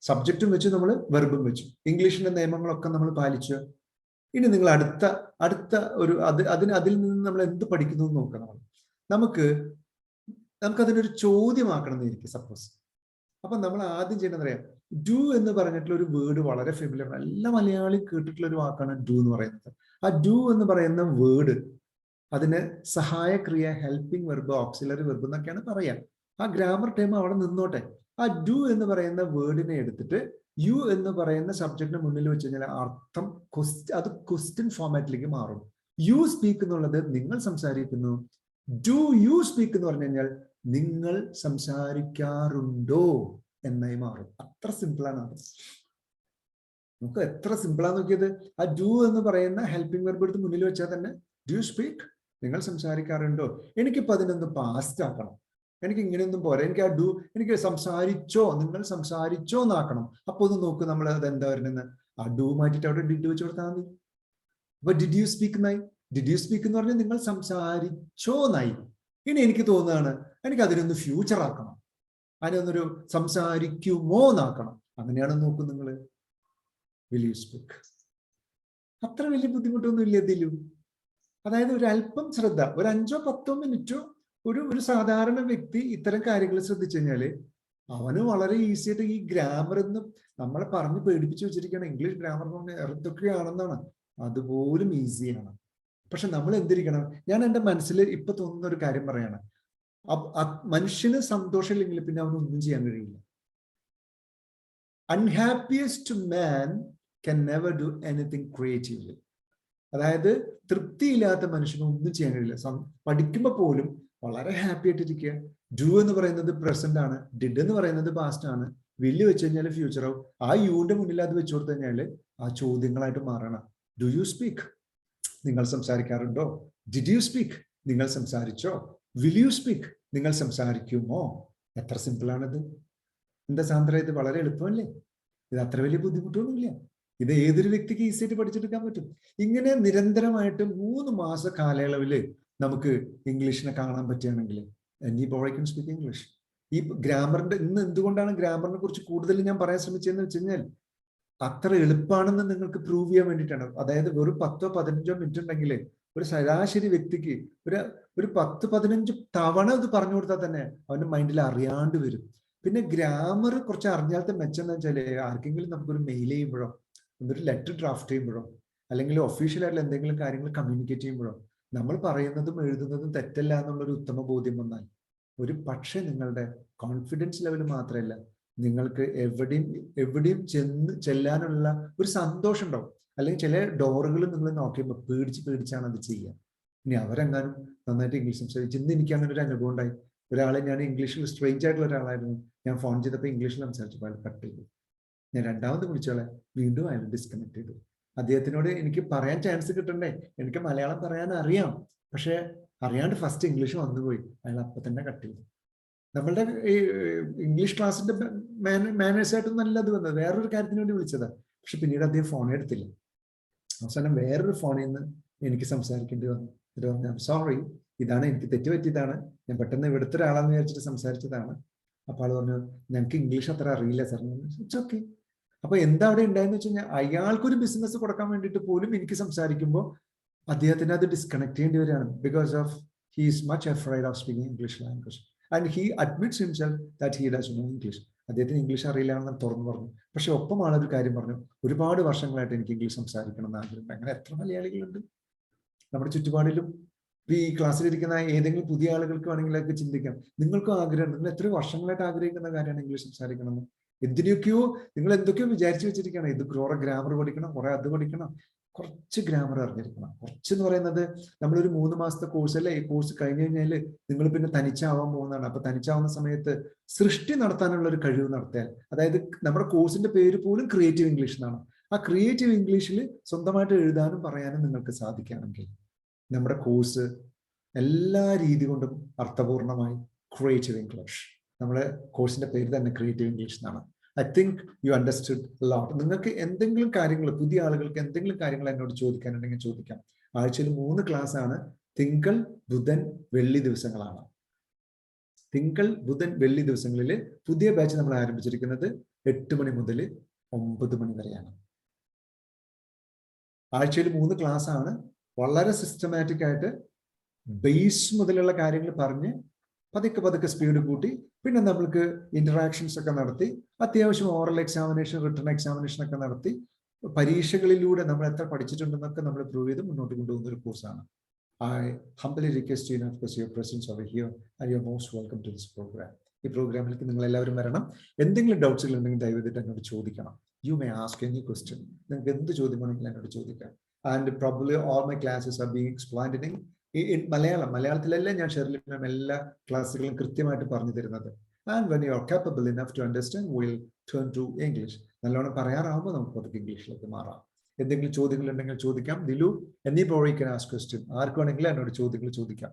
സബ്ജക്റ്റും വെച്ച് നമ്മൾ വെർബും വെച്ചു. ഇംഗ്ലീഷിന്റെ നിയമങ്ങളൊക്കെ നമ്മൾ പാലിച്ചു. ഇനി നിങ്ങൾ അടുത്ത ഒരു അതിൽ നിന്ന് നമ്മൾ എന്ത് പഠിക്കുന്നു എന്ന് നോക്കണം. നമുക്കതിനൊരു ചോദ്യമാക്കണം എന്നിരിക്കും സപ്പോസ്. അപ്പൊ നമ്മൾ ആദ്യം ചെയ്യണമെന്ന് പറയാം, ഡു എന്ന് പറഞ്ഞിട്ടുള്ള ഒരു വേർഡ് വളരെ ഫെമിലിയർ, നല്ല മലയാളി കേട്ടിട്ടുള്ള ഒരു വാക്കാണ് ഡു എന്ന് പറയുന്നത്. ആ ഡു എന്ന് പറയുന്ന വേർഡ്, അതിന് സഹായക്രിയ, ഹെൽപ്പിംഗ് വെർബ്, ഓക്സിലറി വെർബ് എന്നൊക്കെയാണ് പറയാം. ആ ഗ്രാമർ ടൈം അവിടെ നിന്നോട്ടെ. ആ ഡു എന്ന് പറയുന്ന വേർഡിനെ എടുത്തിട്ട് യു എന്ന് പറയുന്ന സബ്ജക്റ്റിന് മുന്നിൽ വെച്ച് കഴിഞ്ഞാൽ അർത്ഥം അത് ക്വസ്റ്റ്യൻ ഫോമാറ്റിലേക്ക് മാറും. യു സ്പീക്ക് എന്നുള്ളത് നിങ്ങൾ സംസാരിക്കുന്നു, ഡു യു സ്പീക്ക് എന്ന് പറഞ്ഞു കഴിഞ്ഞാൽ നിങ്ങൾ സംസാരിക്കാറുണ്ടോ എന്നായി മാറും. അത്ര സിമ്പിളാണ് അത്. നമുക്ക് എത്ര സിമ്പിളാന്ന് നോക്കിയത്. ആ ഡു എന്ന് പറയുന്ന ഹെൽപ്പിംഗ് വെർബ് എടുത്ത് മുന്നിൽ വെച്ചാൽ തന്നെ ഡു യു സ്പീക്ക്, നിങ്ങൾ സംസാരിക്കാറുണ്ടോ. എനിക്കിപ്പോ അതിനൊന്ന് പാസ്റ്റ് ആക്കണം, എനിക്ക് ഇങ്ങനെയൊന്നും പോരാ. എനിക്ക് സംസാരിച്ചോ, നിങ്ങൾ സംസാരിച്ചോ എന്നാക്കണം. അപ്പൊ ഒന്ന് നോക്ക്, നമ്മൾ അത് എന്താ വരുന്നത്, ആ ഡു മാറ്റിട്ട് അവിടെ ഡിഡ് വെച്ച് കൊടുത്താൽ മതി. അപ്പൊ ഡിഡ് യു സ്പീക്ക് എന്നായി. ഡിഡ് യു സ്പീക്ക് എന്ന് പറഞ്ഞാൽ നിങ്ങൾ സംസാരിച്ചോ എന്നായി. ഇനി എനിക്ക് തോന്നുകയാണ്, എനിക്ക് അതിനൊന്ന് ഫ്യൂച്ചർ ആക്കണം, അതിനൊന്നൊരു സംസാരിക്കുമോ എന്നാക്കണം. അങ്ങനെയാണ് നോക്കും നിങ്ങൾ. Will you speak. അത്ര വലിയ ബുദ്ധിമുട്ടൊന്നും ഇല്ല ഇതിലും. അതായത് ഒരു അല്പം ശ്രദ്ധ, ഒരു 5-10 മിനിറ്റോ ഒരു സാധാരണ വ്യക്തി ഇത്തരം കാര്യങ്ങൾ ശ്രദ്ധിച്ചു കഴിഞ്ഞാല് അവന് വളരെ ഈസി ആയിട്ട് ഈ ഗ്രാമർ എന്ന് നമ്മളെ പറഞ്ഞ് പേടിപ്പിച്ചു വെച്ചിരിക്കുകയാണ്. ഇംഗ്ലീഷ് ഗ്രാമർ എന്ന് പറഞ്ഞാൽ എന്തൊക്കെയാണെന്നാണ്, അതുപോലും ഈസിയാണ്. പക്ഷെ നമ്മൾ എന്തിരിക്കണം, ഞാൻ എൻ്റെ മനസ്സിൽ ഇപ്പൊ തോന്നുന്ന ഒരു കാര്യം പറയാണ്, മനുഷ്യന് സന്തോഷമില്ലെങ്കിൽ പിന്നെ അവനൊന്നും ചെയ്യാൻ കഴിയില്ല. Unhappiest man can never do anything creatively. അതായത് തൃപ്തിയില്ലാത്ത മനുഷ്യന് ഒന്നും ചെയ്യാൻ കഴിയില്ല. പഠിക്കുമ്പോൾ പോലും വളരെ ഹാപ്പി ആയിട്ടിരിക്കുക. ഡു എന്ന് പറയുന്നത് പ്രസന്റ് ആണ്, ഡിഡ് എന്ന് പറയുന്നത് പാസ്റ്റ് ആണ്, വില്ല് വെച്ച് കഴിഞ്ഞാൽ ഫ്യൂച്ചർ ആവും. ആ യുവിന്റെ മുന്നിൽ അത് വെച്ചു കൊടുത്തു കഴിഞ്ഞാൽ ആ ചോദ്യങ്ങളായിട്ട് മാറണം. ഡു യു സ്പീക്ക്, നിങ്ങൾ സംസാരിക്കാറുണ്ടോ. ഡിഡ് യു സ്പീക്ക്, നിങ്ങൾ സംസാരിച്ചോ. വിൽ യു സ്പീക്ക്, നിങ്ങൾ സംസാരിക്കുമോ. എത്ര സിമ്പിളാണിത്. എന്താ സാന്ദ്ര, ഇത് വളരെ എളുപ്പമല്ലേ. ഇത് അത്ര വലിയ ബുദ്ധിമുട്ടൊന്നുമില്ല. ഇത് ഏതൊരു വ്യക്തിക്ക് ഈസി ആയിട്ട് പഠിച്ചെടുക്കാൻ പറ്റും. ഇങ്ങനെ നിരന്തരമായിട്ട് 3 മാസ കാലയളവിൽ നമുക്ക് ഇംഗ്ലീഷിനെ കാണാൻ പറ്റുകയാണെങ്കിൽ any boy can speak English. ഈ ഗ്രാമറിന്റെ ഇന്ന് എന്തുകൊണ്ടാണ് ഗ്രാമറിനെ കുറിച്ച് കൂടുതൽ ഞാൻ പറയാൻ ശ്രമിച്ചതെന്ന് വെച്ച് കഴിഞ്ഞാൽ അത്ര എളുപ്പമാണെന്ന് നിങ്ങൾക്ക് പ്രൂവ് ചെയ്യാൻ വേണ്ടിയിട്ടാണ്. അതായത് വെറും 10-15 മിനിറ്റ് ഉണ്ടെങ്കിൽ ഒരു ശരാശരി വ്യക്തിക്ക് ഒരു 10-15 തവണ ഇത് പറഞ്ഞു കൊടുത്താൽ തന്നെ അവന്റെ മൈൻഡിൽ അറിയാണ്ട് വരും. പിന്നെ ഗ്രാമർ കുറച്ച് അറിഞ്ഞാലത്തെ മെച്ചം എന്ന് വെച്ചാൽ ആർക്കെങ്കിലും നമുക്കൊരു മെയിൽ ചെയ്യുമ്പോഴോ ഒരു ലെറ്റർ ഡ്രാഫ്റ്റ് ചെയ്യുമ്പോഴോ അല്ലെങ്കിൽ ഒഫീഷ്യൽ ആയിട്ടുള്ള എന്തെങ്കിലും കാര്യങ്ങൾ കമ്മ്യൂണിക്കേറ്റ് ചെയ്യുമ്പോഴോ നമ്മൾ പറയുന്നതും എഴുതുന്നതും തെറ്റല്ല എന്നുള്ളൊരു ഉത്തമ ബോധ്യം വന്നാൽ പക്ഷേ നിങ്ങളുടെ കോൺഫിഡൻസ് ലെവൽ മാത്രമല്ല, നിങ്ങൾക്ക് എവിടെയും ചെല്ലാനുള്ള ഒരു സന്തോഷം ഉണ്ടാവും. അല്ലെങ്കിൽ ചില ഡോറുകൾ നിങ്ങൾ നോക്കിയപ്പോൾ പേടിച്ചാണ് അത് ചെയ്യുക. ഇനി അവരെങ്ങാനും നന്നായിട്ട് ഇംഗ്ലീഷ് സംസാരിച്ചു. ഇന്ന് എനിക്ക് അങ്ങനെ ഒരു അനുഭവം ഉണ്ടായി. ഒരാളെ ഞാൻ ഇംഗ്ലീഷിൽ സ്ട്രേഞ്ച് ആയിട്ടുള്ള ഒരാളായിരുന്നു. ഞാൻ ഫോൺ ചെയ്തപ്പോൾ ഇംഗ്ലീഷിൽ സംസാരിച്ചപ്പോൾ അയാൾ കട്ട് ചെയ്തു. ഞാൻ രണ്ടാമത് വിളിച്ചോളെ വീണ്ടും അയാൾ ഡിസ്കണക്ട് ചെയ്തു. അദ്ദേഹത്തിനോട് എനിക്ക് പറയാൻ ചാൻസ് കിട്ടണ്ടേ, എനിക്ക് മലയാളം പറയാൻ അറിയാം, പക്ഷെ അറിയാണ്ട് ഫസ്റ്റ് ഇംഗ്ലീഷ് വന്നുപോയി. അയാൾ അപ്പൊ തന്നെ കട്ട് ചെയ്തു. നമ്മളുടെ ഈ ഇംഗ്ലീഷ് ക്ലാസ്സിന്റെ മാനേഴ്സായിട്ടൊന്നും അല്ല അത് വന്നത്, വേറൊരു കാര്യത്തിന് വേണ്ടി വിളിച്ചതാ. പക്ഷെ പിന്നീട് അദ്ദേഹം ഫോൺ എടുത്തില്ല. അവസാനം വേറൊരു ഫോണിൽ നിന്ന് എനിക്ക് സംസാരിക്കേണ്ടി വന്നു. സോറി, ഇതാണ് എനിക്ക് തെറ്റുപറ്റിയതാണ്, ഞാൻ പെട്ടെന്ന് ഇവിടുത്തെ ഒരാളാന്ന് വിചാരിച്ചിട്ട് സംസാരിച്ചതാണ്. അപ്പോൾ ആള് പറഞ്ഞു, ഞങ്ങൾക്ക് ഇംഗ്ലീഷ് അത്ര അറിയില്ല സാർ. It's okay. അപ്പൊ എന്താ അവിടെ ഉണ്ടായെന്ന് വെച്ച് കഴിഞ്ഞാൽ അയാൾക്കൊരു ബിസിനസ് കൊടുക്കാൻ വേണ്ടിയിട്ട് പോലും എനിക്ക് സംസാരിക്കുമ്പോൾ അദ്ദേഹത്തിന് അത് ഡിസ്കണക്ട് ചെയ്യേണ്ടി വരികയാണ്. Because of he is much afraid of speaking English language and he admits himself that he does no English. അദ്ദേഹത്തിന് ഇംഗ്ലീഷ് അറിയില്ല എന്ന് തുറന്നു പറഞ്ഞു. പക്ഷെ ഒപ്പം ആളൊരു കാര്യം പറഞ്ഞു, ഒരുപാട് വർഷങ്ങളായിട്ട് എനിക്ക് ഇംഗ്ലീഷ് സംസാരിക്കണം എന്ന് ആഗ്രഹമുണ്ട്. അങ്ങനെ എത്ര മലയാളികളുണ്ട് നമ്മുടെ ചുറ്റുപാടിലും. ഈ ക്ലാസ്സിലിരിക്കുന്ന ഏതെങ്കിലും പുതിയ ആളുകൾക്ക് വേണമെങ്കിലൊക്കെ ചിന്തിക്കാം, നിങ്ങൾക്കും ആഗ്രഹമുണ്ട്, നിങ്ങൾ എത്ര വർഷങ്ങളായിട്ട് ആഗ്രഹിക്കുന്ന കാര്യമാണ് ഇംഗ്ലീഷ് സംസാരിക്കണം എന്ന്. നിങ്ങൾ എന്തൊക്കെയോ വിചാരിച്ചു വെച്ചിരിക്കണം. ഇത് കുറെ ഗ്രാമർ പഠിക്കണം, കുറെ അത് പഠിക്കണം. കുറച്ച് ഗ്രാമർ അറിഞ്ഞിരിക്കണം. കുറച്ചെന്ന് പറയുന്നത് നമ്മളൊരു 3 മാസത്തെ കോഴ്സ് അല്ലേ. ഈ കോഴ്സ് കഴിഞ്ഞു കഴിഞ്ഞാൽ നിങ്ങൾ പിന്നെ തനിച്ചാവാൻ പോകുന്നതാണ്. അപ്പൊ തനിച്ചാവുന്ന സമയത്ത് സൃഷ്ടി നടത്താനുള്ള ഒരു കഴിവ് നടത്തിയാൽ, അതായത് നമ്മുടെ കോഴ്സിന്റെ പേര് പോലും ക്രിയേറ്റീവ് ഇംഗ്ലീഷ് എന്നാണ്. ആ ക്രിയേറ്റീവ് ഇംഗ്ലീഷിൽ സ്വന്തമായിട്ട് എഴുതാനും പറയാനും നിങ്ങൾക്ക് സാധിക്കുകയാണെങ്കിൽ നമ്മുടെ കോഴ്സ് എല്ലാ രീതി കൊണ്ടും അർത്ഥപൂർണമായി ക്രിയേറ്റീവ് ഇംഗ്ലീഷ്. നമ്മുടെ കോഴ്സിന്റെ പേര് തന്നെ ക്രിയേറ്റീവ് ഇംഗ്ലീഷ് എന്നാണ്. ഐ തിങ്ക് യു അണ്ടർസ്റ്റുഡ് ലോട്ട്. നിങ്ങൾക്ക് എന്തെങ്കിലും കാര്യങ്ങൾ, പുതിയ ആളുകൾക്ക് എന്തെങ്കിലും കാര്യങ്ങൾ എന്നോട് ചോദിക്കാനുണ്ടെങ്കിൽ ചോദിക്കാം. ആഴ്ചയിൽ 3 ക്ലാസ് ആണ്. തിങ്കൾ, ബുധൻ, വെള്ളി ദിവസങ്ങളാണ്. തിങ്കൾ, ബുധൻ, വെള്ളി ദിവസങ്ങളിൽ പുതിയ ബാച്ച് നമ്മൾ ആരംഭിച്ചിരിക്കുന്നത് 8 മണി മുതൽ 9 മണി വരെയാണ്. ആഴ്ചയിൽ 3 ക്ലാസ് ആണ്. വളരെ സിസ്റ്റമാറ്റിക് ആയിട്ട് ബേസ് മുതലുള്ള കാര്യങ്ങൾ പറഞ്ഞ് പതുക്കെ സ്പീഡ് കൂട്ടി പിന്നെ നമ്മൾക്ക് ഇന്ററാക്ഷൻസ് ഒക്കെ നടത്തി അത്യാവശ്യം ഓറൽ എക്സാമിനേഷൻ റിട്ടൺ എക്സാമിനേഷൻ ഒക്കെ നടത്തി പരീക്ഷകളിലൂടെ നമ്മൾ എത്ര പഠിച്ചിട്ടുണ്ടെന്നൊക്കെ നമ്മൾ പ്രൂവ് ചെയ്ത് മുന്നോട്ട് കൊണ്ടുപോകുന്ന ഒരു കോഴ്സാണ്. I humbly request you, of course, your presence over here, and you're most welcome to this program. ഈ പ്രോഗ്രാമിലേക്ക് നിങ്ങൾ എല്ലാവരും വരണം. എന്തെങ്കിലും ഡൗട്ട്സുകൾ ഉണ്ടെങ്കിൽ ദയവേദിട്ട് എന്നോട് ചോദിക്കണം. You may ask any question. നിങ്ങൾക്ക് എന്ത് ചോദ്യം വേണമെങ്കിലും എന്നോട് ചോദിക്കാം. And probably all my classes are being explained in മലയാളത്തിലല്ലേ ഞാൻ ഷെർലി മാം എല്ലാ ക്ലാസ്സുകളും കൃത്യമായിട്ട് പറഞ്ഞു തരുന്നത്. And when you are capable enough to understand, we'll turn to English. നല്ലോണം പറയാറാവുമ്പോൾ നമുക്ക് പതുക്കെ ഇംഗ്ലീഷിലേക്ക് മാറാം. എന്തെങ്കിലും ചോദ്യങ്ങൾ ഉണ്ടെങ്കിൽ ചോദിക്കാം. Dilu, anybody can ask question. ആർക്ക് വേണമെങ്കിലും എന്നോട് ചോദ്യങ്ങൾ ചോദിക്കാം.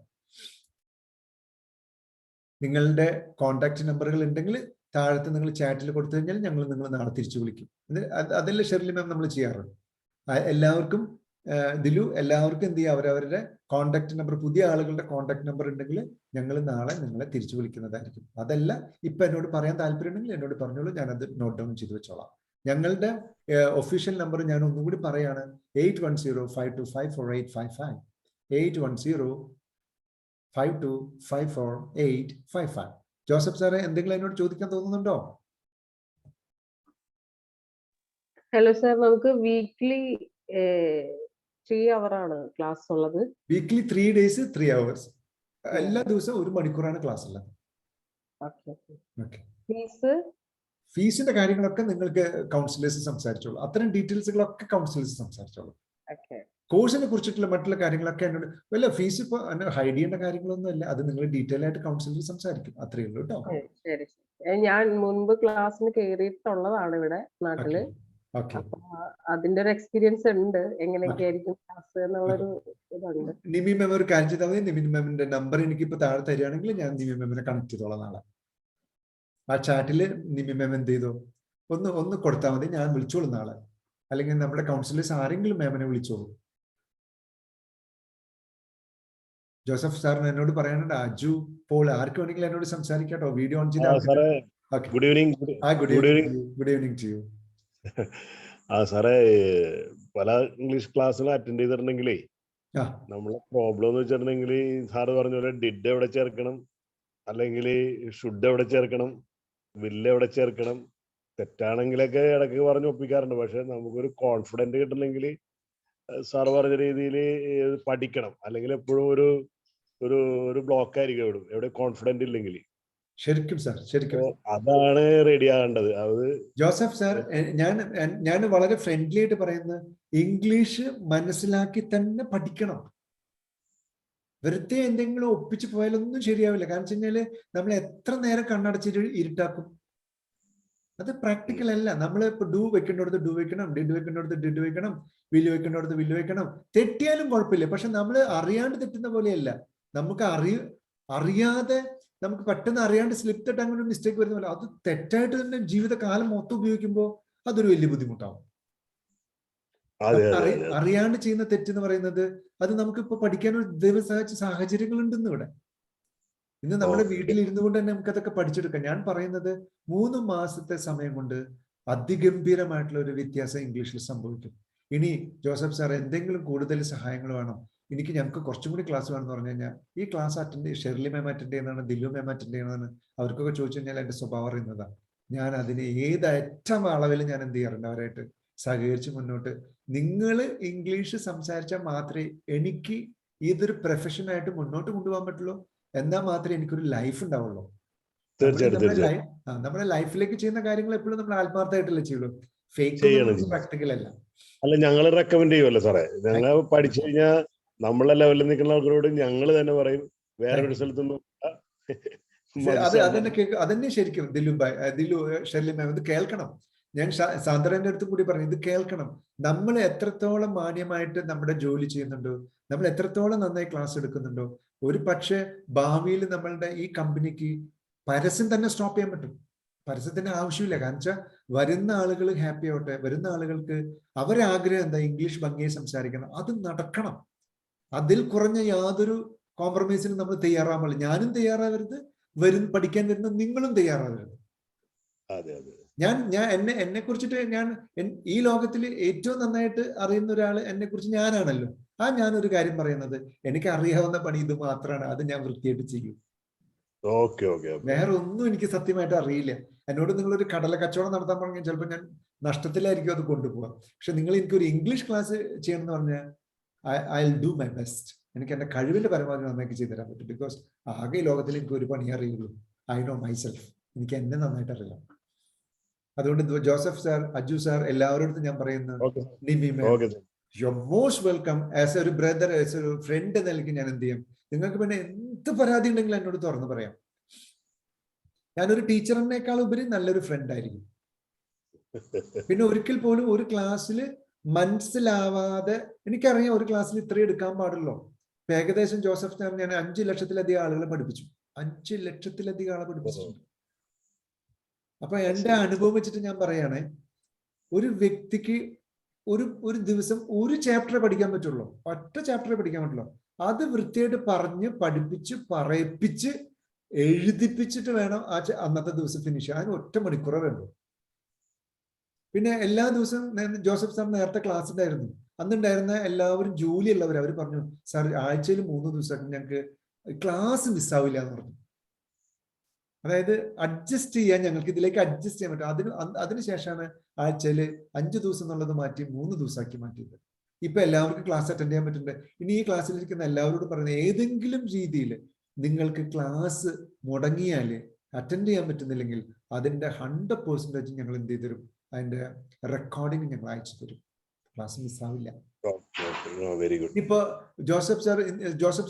നിങ്ങളുടെ കോൺടാക്ട് നമ്പറുകൾ ഉണ്ടെങ്കിൽ താഴത്ത് നിങ്ങൾ ചാറ്റിൽ കൊടുത്തു കഴിഞ്ഞാൽ ഞങ്ങൾ നിങ്ങൾ നാളെ തിരിച്ചു വിളിക്കും. അതല്ലേ ഷെർലി മാം നമ്മൾ ചെയ്യാറ്. എല്ലാവർക്കും ദിലു എല്ലാവർക്കും എന്ത് ചെയ്യുക, അവരവരുടെ കോൺടാക്ട് നമ്പർ, പുതിയ ആളുകളുടെ കോൺടാക്ട് നമ്പർ ഉണ്ടെങ്കിൽ ഞങ്ങൾ നാളെ നിങ്ങളെ തിരിച്ചു വിളിക്കുന്നതായിരിക്കും. അതല്ല ഇപ്പൊ എന്നോട് പറയാൻ താല്പര്യം ഉണ്ടെങ്കിൽ എന്നോട് പറഞ്ഞോളൂ, ഞാനത് നോട്ട് ഡൗൺ ചെയ്ത് വെച്ചോളാം. ഞങ്ങളുടെ ഒഫീഷ്യൽ നമ്പർ ഞാൻ ഒന്നുകൂടി പറയാണ്, 8105254855. 8105254855. ജോസഫ് സാറെ എന്തെങ്കിലും എന്നോട് ചോദിക്കാൻ തോന്നുന്നുണ്ടോ? ഹലോ സാർ, നമുക്ക് വീക്ക്ലി 3 hour ആണ് ക്ലാസ് ഉള്ളത്. Weekly 3 days 3 hours. എല്ലാ ദിവസവും 1 മണിക്കൂറാണ് ക്ലാസ് ഉള്ളത്. ഫീസിന്റെ കാര്യങ്ങളൊക്കെ നിങ്ങൾക്ക് കൗൺസിലേഴ്സ് സംസാരിച്ചോളൂ. അത്തരം ഡീറ്റെയിൽസുകളൊക്കെ കൗൺസിലേഴ്സ് സംസാരിച്ചോളൂ. കോഴ്സിനെ കുറിച്ചിട്ടുള്ള മറ്റുള്ള കാര്യങ്ങളൊക്കെ എന്നോട് വല്ല ഫീസ് ഇപ്പൊ ഹൈഡ് ചെയ്യേണ്ട കാര്യങ്ങളൊന്നും അല്ല, അത് നിങ്ങൾ ഡീറ്റെയിൽ ആയിട്ട് കൗൺസിലർ സംസാരിക്കും. അത്രയേ ഉള്ളൂ കേട്ടോ. ശരി, ഞാൻ മുൻപ് ക്ലാസ്സിന് കയറിയിട്ടുള്ളതാണ് ഇവിടെ നാട്ടില്. അതിന്റെ ഒരു എക്സ്പീരിയൻസ് ഉണ്ട്, എങ്ങനെയൊക്കെയായിരിക്കും ക്ലാസ് എന്നുള്ളൊരു ഇതുണ്ട്. നിമി മാം ഒരു കാര്യം ചെയ്താൽ മതി. നിമി മാമിന്റെ നമ്പർ എനിക്കിപ്പോ താഴെ തരികയാണെങ്കിൽ ഞാൻ നിമി മാമിനെ കണക്ട് ചെയ്തോളാം നാളെ. ആ ചാറ്റില് നിമി മാം എന്ത് ചെയ്തോ ഒന്ന് കൊടുത്താൽ മതി, ഞാൻ വിളിച്ചോളൂ നാളെ. അല്ലെങ്കിൽ നമ്മുടെ കൗൺസിലേഴ്സ് ആരെങ്കിലും മാമിനെ വിളിച്ചോളൂ. ജോസഫ് സാറിന് എന്നോട് പറയാനുണ്ട്, അജു, പോൾ, ആർക്ക് വേണമെങ്കിലും എന്നോട് സംസാരിക്കാട്ടോ. വീഡിയോ ഓൺ ചെയ്ത്. Good evening. Good evening to you. സാറേ, പല ഇംഗ്ലീഷ് ക്ലാസ്സുകൾ അറ്റൻഡ് ചെയ്തിട്ടുണ്ടെങ്കിലേ നമ്മളെ പ്രോബ്ലം എന്ന് വെച്ചിട്ടുണ്ടെങ്കിൽ സാറ് പറഞ്ഞ പോലെ ഡിഡ് എവിടെ ചേർക്കണം, അല്ലെങ്കിൽ ഷുഡ് എവിടെ ചേർക്കണം, വില്ല് എവിടെ ചേർക്കണം, തെറ്റാണെങ്കിലൊക്കെ ഇടയ്ക്ക് പറഞ്ഞ് ഒപ്പിക്കാറുണ്ട്. പക്ഷെ നമുക്കൊരു കോൺഫിഡൻറ്റ് കിട്ടണമെങ്കിൽ സാറ് പറഞ്ഞ രീതിയിൽ പഠിക്കണം. അല്ലെങ്കിൽ എപ്പോഴും ഒരു ബ്ലോക്ക് ആയിരിക്കും എവിടെ കോൺഫിഡൻറ്റ് ഇല്ലെങ്കിൽ. ശരിക്കും സാർ, ശരിക്കും അതാണ് റെഡി ആകേണ്ടത്. അത് ജോസഫ് സാർ, ഞാൻ വളരെ ഫ്രണ്ട്ലി ആയിട്ട് പറയുന്നത്, ഇംഗ്ലീഷ് മനസ്സിലാക്കി തന്നെ പഠിക്കണം. വെറുതെ എന്തെങ്കിലും ഒപ്പിച്ച് പോയാലൊന്നും ശരിയാവില്ല. കാരണം വെച്ച് കഴിഞ്ഞാല് നമ്മൾ എത്ര നേരം കണ്ണടച്ചിട്ട് ഇരുട്ടാക്കും. അത് പ്രാക്ടിക്കൽ അല്ല. നമ്മൾ ഇപ്പൊ ഡു വെക്കേണ്ടടുത്ത് ഡു വെക്കണം, ഡിഡ് വെക്കേണ്ടടുത്ത് ഡിഡ് വെക്കണം, വില്ല് വെക്കേണ്ടടുത്ത് വില്ല് വെക്കണം. തെറ്റിയാലും കുഴപ്പമില്ല, പക്ഷെ നമ്മൾ അറിയാണ്ട് തെറ്റുന്ന പോലെയല്ല. നമുക്ക് അറിയാതെ നമുക്ക് പെട്ടെന്ന് അറിയാണ്ട് സ്ലിപ്പ് തെറ്റ് അങ്ങനെ ഒരു മിസ്റ്റേക്ക് വരുന്ന പോലെ അത് തെറ്റായിട്ട് തന്നെ ജീവിതകാലം മൊത്തം ഉപയോഗിക്കുമ്പോൾ അതൊരു വലിയ ബുദ്ധിമുട്ടാവും. അറിയാണ്ട് ചെയ്യുന്ന തെറ്റെന്ന് പറയുന്നത് അത് നമുക്കിപ്പോ പഠിക്കാനൊരു ദൈവസഹായിച്ച സാഹചര്യങ്ങൾ ഉണ്ടെന്ന് ഇവിടെ. ഇന്ന് നമ്മുടെ വീട്ടിൽ ഇരുന്നു കൊണ്ട് തന്നെ നമുക്ക് അതൊക്കെ പഠിച്ചെടുക്കാം. ഞാൻ പറയുന്നത് 3 മാസത്തെ സമയം കൊണ്ട് അതിഗംഭീരമായിട്ടുള്ള ഒരു വ്യത്യാസം ഇംഗ്ലീഷിൽ സംഭവിക്കും. ഇനി ജോസഫ് സാർ എന്തെങ്കിലും കൂടുതൽ സഹായങ്ങൾ വേണം, ഞങ്ങൾക്ക് കുറച്ചും കൂടി ക്ലാസ് വേണമെന്ന് പറഞ്ഞു കഴിഞ്ഞാൽ ഈ ക്ലാസ് ഷെർലി മാം അറ്റൻഡ് ചെയ്യുന്നതാണ്, ദില്ലു മാം അറ്റൻഡ് ചെയ്യുന്നതാണ്, അവർക്കൊക്കെ ചോദിച്ചു കഴിഞ്ഞാൽ എന്റെ സ്വഭാവം അറിയുന്നതാണ്. ഞാൻ അതിന് ഏറ്റവും അളവിൽ ഞാൻ എന്ത് ചെയ്യാറുണ്ട്, അവരായിട്ട് സഹകരിച്ച് മുന്നോട്ട്. നിങ്ങൾ ഇംഗ്ലീഷ് സംസാരിച്ചാൽ മാത്രമേ എനിക്ക് ഇതൊരു പ്രൊഫഷനായിട്ട് മുന്നോട്ട് കൊണ്ടുപോകാൻ പറ്റുള്ളൂ. എന്നാൽ മാത്രമേ എനിക്കൊരു ലൈഫ് ഉണ്ടാവുള്ളൂ. നമ്മുടെ ലൈഫിലേക്ക് ചെയ്യുന്ന കാര്യങ്ങൾ എപ്പോഴും നമ്മൾ ആത്മാർത്ഥമായിട്ടല്ലേ ചെയ്യുള്ളൂ. ഫേക്ക് പ്രാക്ടിക്കൽ അല്ല. അല്ല, ഞങ്ങൾ റെക്കമെൻഡ് ചെയ്യുമല്ലോ സാറേ. ഞങ്ങൾ പഠിച്ചു കഴിഞ്ഞാൽ നമ്മളെ ലെവലിൽ നിൽക്കുന്ന ആൾക്കാരോട് ഞങ്ങൾ തന്നെ പറയും, വേറെ ഒരു സ്ഥലത്തൊന്നും അതന്നെ ശരിക്കും ദില്ലു ഷെർലി മാം ഇത് കേൾക്കണം. ഞാൻ സാന്ദ്രന്റെ അടുത്ത് കൂടി പറഞ്ഞു, ഇത് കേൾക്കണം. നമ്മൾ എത്രത്തോളം മാന്യമായിട്ട് നമ്മുടെ ജോലി ചെയ്യുന്നുണ്ടോ, നമ്മൾ എത്രത്തോളം നന്നായി ക്ലാസ് എടുക്കുന്നുണ്ടോ, ഒരു പക്ഷേ ഭാവിയിൽ നമ്മളുടെ ഈ കമ്പനിക്ക് പരസ്യം തന്നെ സ്റ്റോപ്പ് ചെയ്യാൻ പറ്റും. പരസ്യത്തിന്റെ ആവശ്യമില്ല. കാരണം വെച്ചാൽ വരുന്ന ആളുകൾ ഹാപ്പി ആവട്ടെ. വരുന്ന ആളുകൾക്ക് അവരാഗ്രഹം എന്താ, ഇംഗ്ലീഷ് ഭംഗിയായി സംസാരിക്കണം. അത് നടക്കണം. അതിൽ കുറഞ്ഞ യാതൊരു കോംപ്രമൈസിനും നമ്മൾ തയ്യാറാവില്ല. ഞാനും തയ്യാറാവരുത്, പഠിക്കാൻ വരുന്ന നിങ്ങളും തയ്യാറാവരുത്. എന്നെ കുറിച്ചിട്ട് ഈ ലോകത്തിൽ ഏറ്റവും നന്നായിട്ട് അറിയുന്ന ഒരാൾ എന്നെ കുറിച്ച് ഞാനാണല്ലോ. ഞാനൊരു കാര്യം പറയുന്നത്, എനിക്ക് അറിയാവുന്ന പണി ഇത് മാത്രമാണ്, അത് ഞാൻ വൃത്തിയായിട്ട് ചെയ്യും. വേറെ ഒന്നും എനിക്ക് സത്യമായിട്ട് അറിയില്ല. എന്നോട് നിങ്ങളൊരു കടല കച്ചവടം നടത്താൻ പറഞ്ഞാൽ ചിലപ്പോൾ ഞാൻ നഷ്ടത്തിലായിരിക്കും അത് കൊണ്ടുപോകാം. പക്ഷെ നിങ്ങൾ എനിക്കൊരു ഇംഗ്ലീഷ് ക്ലാസ് ചെയ്യണം എന്ന് പറഞ്ഞാൽ I will do my best. എനിക്ക് എന്റെ കഴിവിന്റെ പരമാവധി നന്നാക്കി ചെയ്തു തരാൻ പറ്റും. ബിക്കോസ് ആകെ ലോകത്തിൽ എനിക്ക് ഒരു പണി അറിയുള്ളൂ. I know myself. എനിക്ക് എന്നെ നന്നായിട്ട് അറിയാം. അതുകൊണ്ട് ജോസഫ് സാർ, അജു സാർ, എല്ലാവരോടും ഞാൻ പറയുന്നത്, you are most welcome. As ഒരു ബ്രദർ, ആസ് ഒരു ഫ്രണ്ട് എന്ന നിലയ്ക്ക് ഞാൻ എന്ത് ചെയ്യും, നിങ്ങൾക്ക് പിന്നെ എന്ത് പരാതി ഉണ്ടെങ്കിലും എന്നോട് തുറന്നു പറയാം. ഞാനൊരു ടീച്ചറിനേക്കാൾ ഉപരി നല്ലൊരു ഫ്രണ്ട് ആയിരിക്കും. പിന്നെ ഒരിക്കൽ പോലും ഒരു ക്ലാസ്സിൽ മനസ്സിലാവാതെ, എനിക്കറിയാം ഒരു ക്ലാസ്സിൽ ഇത്രയും എടുക്കാൻ പാടുള്ളൂ. ഏകദേശം ജോസഫ് സാർ ഞാൻ 5 ലക്ഷത്തിലധികം ആളുകളെ പഠിപ്പിച്ചു. 5 ലക്ഷത്തിലധികം ആളെ പഠിപ്പിച്ചിട്ടുണ്ട്. അപ്പൊ എന്റെ അനുഭവം വെച്ചിട്ട് ഞാൻ പറയുകയാണെ, ഒരു വ്യക്തിക്ക് ഒരു ദിവസം ഒരു ചാപ്റ്റർ പഠിക്കാൻ പറ്റുള്ളൂ, ഒറ്റ ചാപ്റ്റർ പഠിക്കാൻ പറ്റുള്ളൂ. അത് വൃത്തിയായിട്ട് പറഞ്ഞ് പഠിപ്പിച്ച് പറയിപ്പിച്ച് എഴുതിപ്പിച്ചിട്ട് വേണം അന്നത്തെ ദിവസം ഫിനിഷ് ചെയ്യാൻ. അതിന് 1 മണിക്കൂറേ വേണ്ടു. പിന്നെ എല്ലാ ദിവസവും ജോസഫ് സാർ നേരത്തെ ക്ലാസ് ഉണ്ടായിരുന്നു. അന്നുണ്ടായിരുന്ന എല്ലാവരും ജോലിയുള്ളവർ, അവർ പറഞ്ഞു, സാർ ആഴ്ചയിൽ 3 ദിവസം ഞങ്ങൾക്ക് ക്ലാസ് മിസ്സാവില്ല എന്ന് പറഞ്ഞു. അതായത് അഡ്ജസ്റ്റ് ചെയ്യാൻ, ഞങ്ങൾക്ക് ഇതിലേക്ക് അഡ്ജസ്റ്റ് ചെയ്യാൻ പറ്റും. അതിനുശേഷമാണ് ആഴ്ചയിൽ 5 ദിവസം എന്നുള്ളത് മാറ്റി 3 ദിവസമാക്കി മാറ്റിയത്. ഇപ്പൊ എല്ലാവർക്കും ക്ലാസ് അറ്റൻഡ് ചെയ്യാൻ പറ്റുന്നുണ്ട്. ഇനി ഈ ക്ലാസ്സിലിരിക്കുന്ന എല്ലാവരോടും പറയുന്നത്, ഏതെങ്കിലും രീതിയിൽ നിങ്ങൾക്ക് ക്ലാസ് മുടങ്ങിയാൽ, അറ്റൻഡ് ചെയ്യാൻ പറ്റുന്നില്ലെങ്കിൽ അതിന്റെ 100% ഞങ്ങൾ എന്ത് ചെയ്തു തരും, അതിന്റെ റെക്കോർഡിംഗ് ഞങ്ങൾ അയച്ചു തരും. ക്ലാസ് മിസ്സാവില്ല. ഇപ്പൊ ജോസഫ്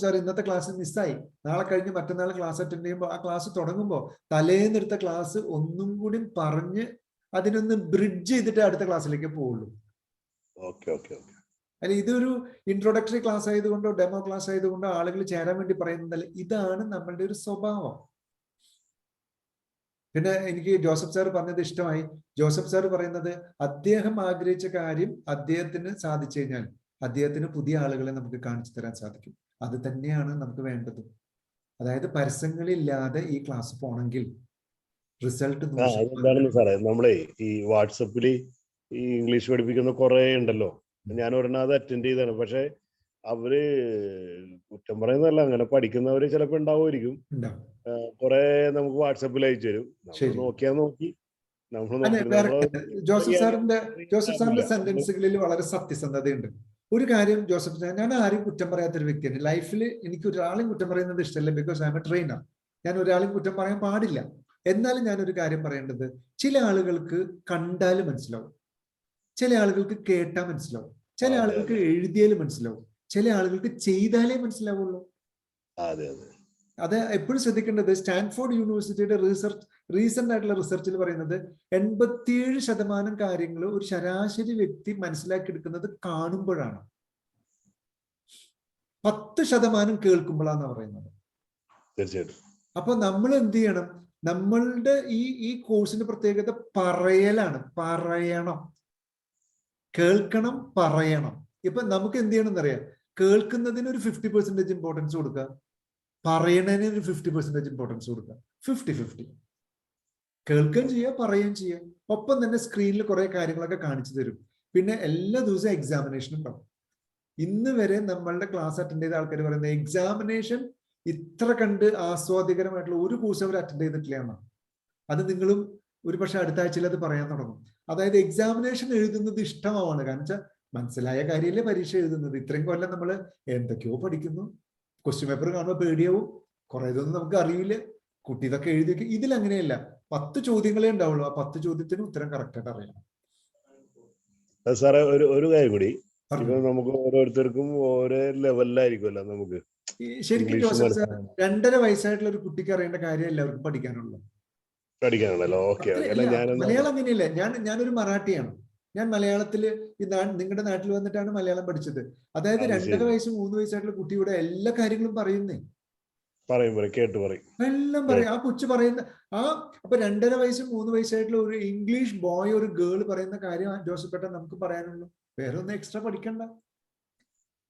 സാർ ഇന്നത്തെ ക്ലാസ് മിസ്സായി, നാളെ കഴിഞ്ഞ് മറ്റന്നാൾ ക്ലാസ് അറ്റൻഡ് ചെയ്യുമ്പോൾ, ആ ക്ലാസ് തുടങ്ങുമ്പോൾ തലേന്നെടുത്ത ക്ലാസ് ഒന്നും കൂടി പറഞ്ഞ് അതിനൊന്ന് ബ്രിഡ്ജ് ചെയ്തിട്ട് അടുത്ത ക്ലാസ്സിലേക്ക് പോവുള്ളൂ. അല്ല, ഇതൊരു ഇൻട്രൊഡക്ടറി ക്ലാസ് ആയതുകൊണ്ടോ ഡെമോ ക്ലാസ് ആയതുകൊണ്ടോ ആളുകൾ ചേരാൻ വേണ്ടി പറയുന്നതല്ല. ഇതാണ് നമ്മളുടെ ഒരു സ്വഭാവം. പിന്നെ എനിക്ക് ജോസഫ് സാർ പറഞ്ഞത് ഇഷ്ടമായി. ജോസഫ് സാർ പറയുന്നത്, അദ്ദേഹം ആഗ്രഹിച്ച കാര്യം അദ്ദേഹത്തിന് സാധിച്ചു കഴിഞ്ഞാൽ അദ്ദേഹത്തിന് പുതിയ ആളുകളെ നമുക്ക് കാണിച്ചു തരാൻ സാധിക്കും. അത് തന്നെയാണ് നമുക്ക് വേണ്ടത്. അതായത് പരസ്യങ്ങളില്ലാതെ ഈ ക്ലാസ് പോണെങ്കിൽ റിസൾട്ട്. എന്താണെന്ന് സാറേ, നമ്മളെ ഈ വാട്സപ്പില് ഈ ഇംഗ്ലീഷ് പഠിപ്പിക്കുന്ന കുറെ ഉണ്ടല്ലോ. ഞാൻ ഒരെണ്ണം അത് അറ്റൻഡ് ചെയ്താണ്. പക്ഷെ അവര് കുറ്റം പറയുന്നതല്ല, അങ്ങനെ പഠിക്കുന്നവര് ചിലപ്പോ ഉണ്ടാവുമായിരിക്കും. കുറെ നമുക്ക് വാട്സപ്പിൽ അയച്ചു തരും. നമ്മൾ നോക്കിയാ നോക്കി ജോസഫ് സാറിന്റെ സെന്റൻസുകളിൽ വളരെ സത്യസന്ധതയുണ്ട്. ഒരു കാര്യം ജോസഫ് സാർ, ഞാൻ ആരും കുറ്റം പറയാത്തൊരു വ്യക്തിയാണ്. ലൈഫിൽ എനിക്ക് ഒരാളെയും കുറ്റം പറയുന്നത് ഇഷ്ടമല്ല. Because I M A trainer. ഞാൻ ഒരാളെയും കുറ്റം പറയാൻ പാടില്ല. എന്നാലും ഞാനൊരു കാര്യം പറയേണ്ടത്, ചില ആളുകൾക്ക് കണ്ടാൽ മനസ്സിലാവും, ചില ആളുകൾക്ക് കേട്ടാൽ മനസ്സിലാവും, ചില ആളുകൾക്ക് എഴുതിയാൽ മനസ്സിലാവും, ചില ആളുകൾക്ക് ചെയ്താലേ മനസ്സിലാവുള്ളൂ. അത് എപ്പോഴും ശ്രദ്ധിക്കേണ്ടത്. സ്റ്റാൻഫോർഡ് യൂണിവേഴ്സിറ്റിയുടെ റീസെന്റ് ആയിട്ടുള്ള റിസർച്ചിൽ പറയുന്നത് 87% കാര്യങ്ങൾ ഒരു ശരാശരി വ്യക്തി മനസ്സിലാക്കിയെടുക്കുന്നത് കാണുമ്പോഴാണ്. 10% കേൾക്കുമ്പോഴാണ് പറയുന്നത്. തീർച്ചയായിട്ടും. അപ്പൊ നമ്മൾ എന്ത് ചെയ്യണം? നമ്മളുടെ ഈ കോഴ്സിന്റെ പ്രത്യേകത പറയലാണ്. പറയണം, കേൾക്കണം, പറയണം. ഇപ്പൊ നമുക്ക് എന്ത് ചെയ്യണം എന്നറിയാം? കേൾക്കുന്നതിന് ഒരു 50% ഇമ്പോർട്ടൻസ് കൊടുക്കുക, പറയണതിന് ഒരു 50% ഇമ്പോർട്ടൻസ് കൊടുക്കുക. 50-50 കേൾക്കുകയും ചെയ്യുക, പറയുകയും ചെയ്യുക. ഒപ്പം തന്നെ സ്ക്രീനിൽ കുറെ കാര്യങ്ങളൊക്കെ കാണിച്ചു തരും. പിന്നെ എല്ലാ ദിവസവും എക്സാമിനേഷൻ ഉണ്ടാവും. ഇന്ന് വരെ നമ്മളുടെ ക്ലാസ് അറ്റൻഡ് ചെയ്ത ആൾക്കാർ പറയുന്നത്, എക്സാമിനേഷൻ ഇത്ര കണ്ട് ആസ്വാദികരമായിട്ടുള്ള ഒരു കോഴ്സ് അവർ അറ്റൻഡ് ചെയ്തിട്ടില്ല എന്നാണ്. അത് നിങ്ങളും ഒരു പക്ഷെ അടുത്ത ആഴ്ചയിൽ അത് പറയാൻ തുടങ്ങും. അതായത് എക്സാമിനേഷൻ എഴുതുന്നത് ഇഷ്ടമാവാണ്. കാരണം വെച്ചാൽ മനസ്സിലായ കാര്യമല്ലേ പരീക്ഷ എഴുതുന്നത്. ഇത്രയും കൊല്ലം നമ്മൾ എന്തൊക്കെയോ പഠിക്കുന്നു, ക്വസ്റ്റ്യൻ പേപ്പർ കാണുമ്പോൾ പേടിയാവും, കുറെ ഇതൊന്നും നമുക്ക് അറിയില്ല, കുട്ടി ഇതൊക്കെ എഴുതി വെക്കും. ഇതിലങ്ങനെയല്ല, 10 ചോദ്യങ്ങളേ ഉണ്ടാവുള്ളൂ. ആ 10 ചോദ്യത്തിന് ഉത്തരം കറക്റ്റായിട്ട് അറിയണം. സാറേ, ഒരു കാര്യം കൂടി, നമുക്ക് ഓരോരുത്തർക്കും ഓരോ ലെവലിലായിരിക്കുമല്ലോ നമുക്ക്. ശരിക്കും ജോസഫ് സാർ, 2.5 വയസ്സായിട്ടുള്ള ഒരു കുട്ടിക്ക് അറിയേണ്ട കാര്യം എല്ലാവർക്കും പഠിക്കാനുള്ളൂ. മലയാളം അങ്ങനെയല്ല. ഞാനൊരു മറാഠിയാണ്. ഞാൻ മലയാളത്തില് നിങ്ങളുടെ നാട്ടിൽ വന്നിട്ടാണ് മലയാളം പഠിച്ചത്. അതായത് 2.5 വയസ്സ് 3 വയസ്സായിട്ടുള്ള കുട്ടിയുടെ എല്ലാ കാര്യങ്ങളും പറയുന്നേ, എല്ലാം പറയും. ആ കൊച്ചു പറയുന്ന അപ്പൊ 2.5 വയസ്സ് 3 വയസ്സായിട്ടുള്ള ഒരു ഇംഗ്ലീഷ് ബോയ്, ഒരു ഗേൾ പറയുന്ന കാര്യം ജോസഫ് ഏട്ടൻ നമുക്ക് പറയാനുള്ളൂ. വേറെ ഒന്നും എക്സ്ട്രാ പഠിക്കണ്ട.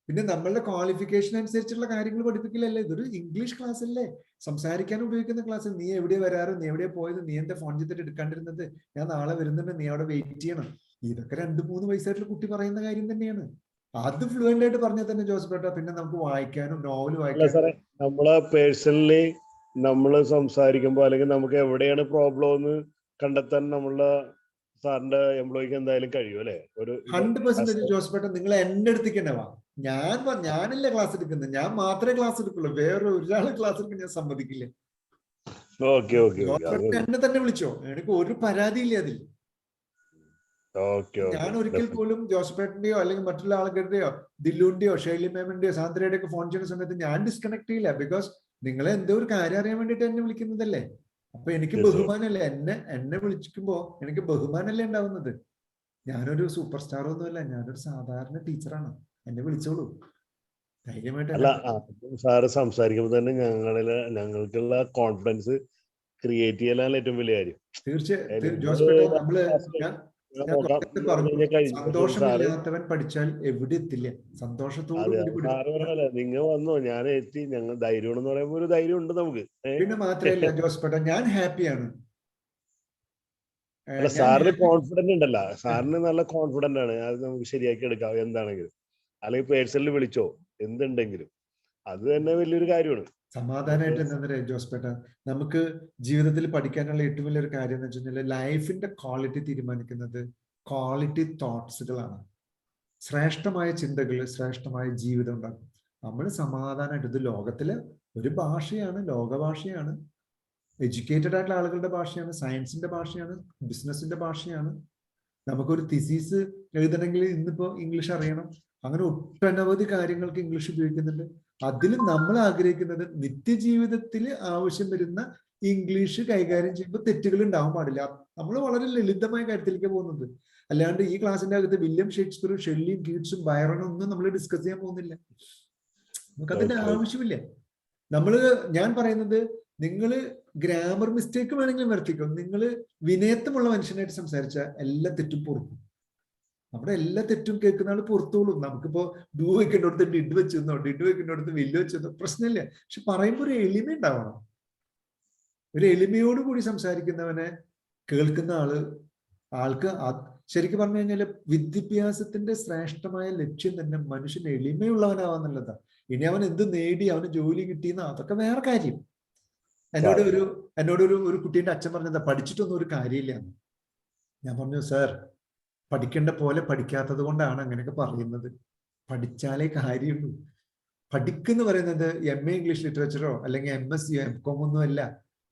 പിന്നെ നമ്മളുടെ ക്വാളിഫിക്കേഷൻ അനുസരിച്ചുള്ള കാര്യങ്ങൾ പഠിപ്പിക്കില്ലല്ലേ, ഇതൊരു ഇംഗ്ലീഷ് ക്ലാസ് അല്ലേ, സംസാരിക്കാൻ ഉപയോഗിക്കുന്ന ക്ലാസ്. നീ എവിടെ വരാറ്, നീ എവിടെ പോയത്, നീ എന്താ ഫോൺ ചെയ്തിട്ട് എടുക്കാണ്ടിരുന്നത്, ഞാൻ നാളെ വരുന്നുണ്ട്, നീ അവിടെ വെയിറ്റ് ചെയ്യണം. ഇതൊക്കെ 2-3 വയസ്സായിട്ടുള്ള കുട്ടി പറയുന്ന കാര്യം തന്നെയാണ്. അത് ഫ്ലുവന്റ് ആയിട്ട് പറഞ്ഞാൽ തന്നെ ജോസഫ് ഏട്ടാ പിന്നെ നമുക്ക് വായിക്കാനും നോവൽ അല്ല വായിക്കാനും. സാറേ, നമ്മളെ പേഴ്സണലി നമ്മൾ സംസാരിക്കുമ്പോൾ അല്ലെങ്കിൽ നമുക്ക് എവിടെയാണ് പ്രോബ്ലം എന്ന് കണ്ടെത്താൻ നമ്മളുടെ സാറിന്റെ എംപ്ലോയിക്ക് എന്തായാലും കഴിയും അല്ലെ? ഒരു 100% ജോസഫ് ഏട്ടാ നിങ്ങൾ എന്റെ അടുത്തേക്ക് തന്നെ വാ. ഞാനല്ലേ ക്ലാസ് എടുക്കുന്നത്, ഞാൻ മാത്രമേ ക്ലാസ് എടുക്കുള്ളൂ, വേറെ ഒരാളെ ക്ലാസ് എടുക്കാൻ ഞാൻ സമ്മതിക്കില്ല. ഓക്കെ ഓക്കെ ജോസഫ് ഏട്ടൻ എന്നെ തന്നെ വിളിച്ചോ, എനിക്ക് ഒരു പരാതിയില്ല അതിൽ. ഓക്കെ ഞാൻ ഒരിക്കൽ പോലും ജോസഫ് ഏട്ടന്റെയോ അല്ലെങ്കിൽ മറ്റുള്ള ആൾക്കാരുടെയോ ദില്ലുവിന്റെയോ ഷൈലി മാമിന്റെയോ സാന്ദ്രയുടെയോ ഒക്കെ ഫോൺ ചെയ്യുന്ന സമയത്ത് ഞാൻ ഡിസ്കണക്ട് ചെയ്യില്ല. ബിക്കോസ് നിങ്ങളെ എന്തോ ഒരു കാര്യം അറിയാൻ വേണ്ടിയിട്ട് എന്നെ വിളിക്കുന്നതല്ലേ. അപ്പൊ എനിക്ക് ബഹുമാനല്ലേ, എന്നെ വിളിക്കുമ്പോ എനിക്ക് ബഹുമാനല്ലേ ഉണ്ടാവുന്നത്. ഞാനൊരു സൂപ്പർ സ്റ്റാർ ഒന്നുമല്ല, ഞാനൊരു സാധാരണ ടീച്ചറാണ്, എന്നെ വിളിച്ചോളൂ ധൈര്യമായിട്ട്. അല്ല, സാറ് സംസാരിക്കുമ്പോൾ തന്നെ ഞങ്ങൾക്കുള്ള കോൺഫിഡൻസ് ക്രിയേറ്റ് ചെയ്യാനാണ് ഏറ്റവും വലിയ കാര്യം. തീർച്ചയായും ജോസഫ് ഏട്ടാ, സന്തോഷമില്ലാത്തവൻ പഠിച്ചാൽ എവിടെ എത്തില്ല. സന്തോഷത്തോടു കൂടി സാറ് പറഞ്ഞല്ല, നിങ്ങൾ വന്നോ, ഞാൻ എത്തി, ഞങ്ങൾ ധൈര്യം എന്ന് പറയുമ്പോൾ ഒരു ധൈര്യം ഉണ്ട് നമുക്ക്. പിന്നെ മാത്രമല്ല ജോസഫ് ഏട്ടാ, ഞാൻ ഹാപ്പിയാണ്. അല്ല, സാറിന് കോൺഫിഡന്റ് ഉണ്ടല്ലോ, സാറിന് നല്ല കോൺഫിഡന്റ് ആണ്, അത് നമുക്ക് ശരിയാക്കി എടുക്കാം എന്താണെങ്കിലും. അല്ലെങ്കിൽ പേഴ്സണലി വിളിച്ചോ, എന്തുണ്ടെങ്കിലും അത് തന്നെ വലിയൊരു കാര്യമാണ്. സമാധാനമായിട്ട് എന്താ പറയുക ജോസഫ് ഏട്ടാ, നമുക്ക് ജീവിതത്തിൽ പഠിക്കാനുള്ള ഏറ്റവും വലിയൊരു കാര്യം എന്ന് വെച്ച് കഴിഞ്ഞാൽ ലൈഫിന്റെ ക്വാളിറ്റി തീരുമാനിക്കുന്നത് ക്വാളിറ്റി തോട്ട്സുകളാണ്. ശ്രേഷ്ഠമായ ചിന്തകൾ, ശ്രേഷ്ഠമായ ജീവിതം ഉണ്ടാകും. നമ്മൾ സമാധാനമായിട്ട്, ഇത് ലോകത്തിലെ ഒരു ഭാഷയാണ്, ലോകഭാഷയാണ്, എഡ്യൂക്കേറ്റഡ് ആയിട്ടുള്ള ആളുകളുടെ ഭാഷയാണ്, സയൻസിന്റെ ഭാഷയാണ്, ബിസിനസിന്റെ ഭാഷയാണ്. നമുക്കൊരു തിസീസ് എഴുതണമെങ്കിൽ ഇന്നിപ്പോ ഇംഗ്ലീഷ് അറിയണം. അങ്ങനെ ഒട്ടനവധി കാര്യങ്ങൾക്ക് ഇംഗ്ലീഷ് ഉപയോഗിക്കുന്നുണ്ട്. അതിൽ നമ്മൾ ആഗ്രഹിക്കുന്നത് നിത്യജീവിതത്തിൽ ആവശ്യം വരുന്ന ഇംഗ്ലീഷ് കൈകാര്യം ചെയ്യുമ്പോൾ തെറ്റുകൾ ഉണ്ടാവാൻ പാടില്ല. നമ്മൾ വളരെ ലളിതമായ കാര്യത്തിലേക്ക് പോകുന്നത്. അല്ലാണ്ട് ഈ ക്ലാസ്സിന്റെ അകത്ത് വില്യം ഷേക്സ്പിയറും ഷെല്ലിയും കീറ്റ്സും ബൈറണും ഒന്നും നമ്മൾ ഡിസ്കസ് ചെയ്യാൻ പോകുന്നില്ല. നമുക്കതിന്റെ ആവശ്യമില്ല. ഞാൻ പറയുന്നത്, നിങ്ങൾ ഗ്രാമർ മിസ്റ്റേക്ക് വേണമെങ്കിലും വരുത്തിക്കോ, നിങ്ങൾ വിനയത്വമുള്ള മനുഷ്യനായിട്ട് സംസാരിച്ച എല്ലാ തെറ്റും പൊറുക്കും. നമ്മുടെ എല്ലാ തെറ്റും കേൾക്കുന്ന ആൾ പുറത്തോളും. നമുക്കിപ്പോ ഡു വെക്കേണ്ടടുത്ത് ഡിഡ് വെച്ചെന്നോ, ഡിഡ് വെക്കേണ്ടടുത്ത് വില്ല് വെച്ചെന്നോ പ്രശ്നമില്ല. പക്ഷെ പറയുമ്പോൾ ഒരു എളിമ ഉണ്ടാവണം. ഒരു എളിമയോട് കൂടി സംസാരിക്കുന്നവനെ കേൾക്കുന്ന ആൾക്ക് ശരിക്കും പറഞ്ഞു കഴിഞ്ഞാൽ വിദ്യാഭ്യാസത്തിന്റെ ശ്രേഷ്ഠമായ ലക്ഷ്യം തന്നെ മനുഷ്യൻ എളിമയുള്ളവനാവാന്നുള്ളതാ. ഇനി അവൻ എന്ത് നേടി, അവന് ജോലി കിട്ടിയെന്ന് അതൊക്കെ വേറെ കാര്യം. എന്നോട് ഒരു കുട്ടീന്റെ അച്ഛൻ പറഞ്ഞതാ, പഠിച്ചിട്ടൊന്നും ഒരു കാര്യമില്ല. ഞാൻ പറഞ്ഞു, സാർ പഠിക്കേണ്ട പോലെ പഠിക്കാത്തത് കൊണ്ടാണ് അങ്ങനെയൊക്കെ പറയുന്നത്. പഠിച്ചാലേ കാര്യമുള്ളൂ. പഠിക്കെന്ന് പറയുന്നത് MA ഇംഗ്ലീഷ് ലിറ്ററേച്ചറോ അല്ലെങ്കിൽ MSc MCOM ഒന്നും അല്ല.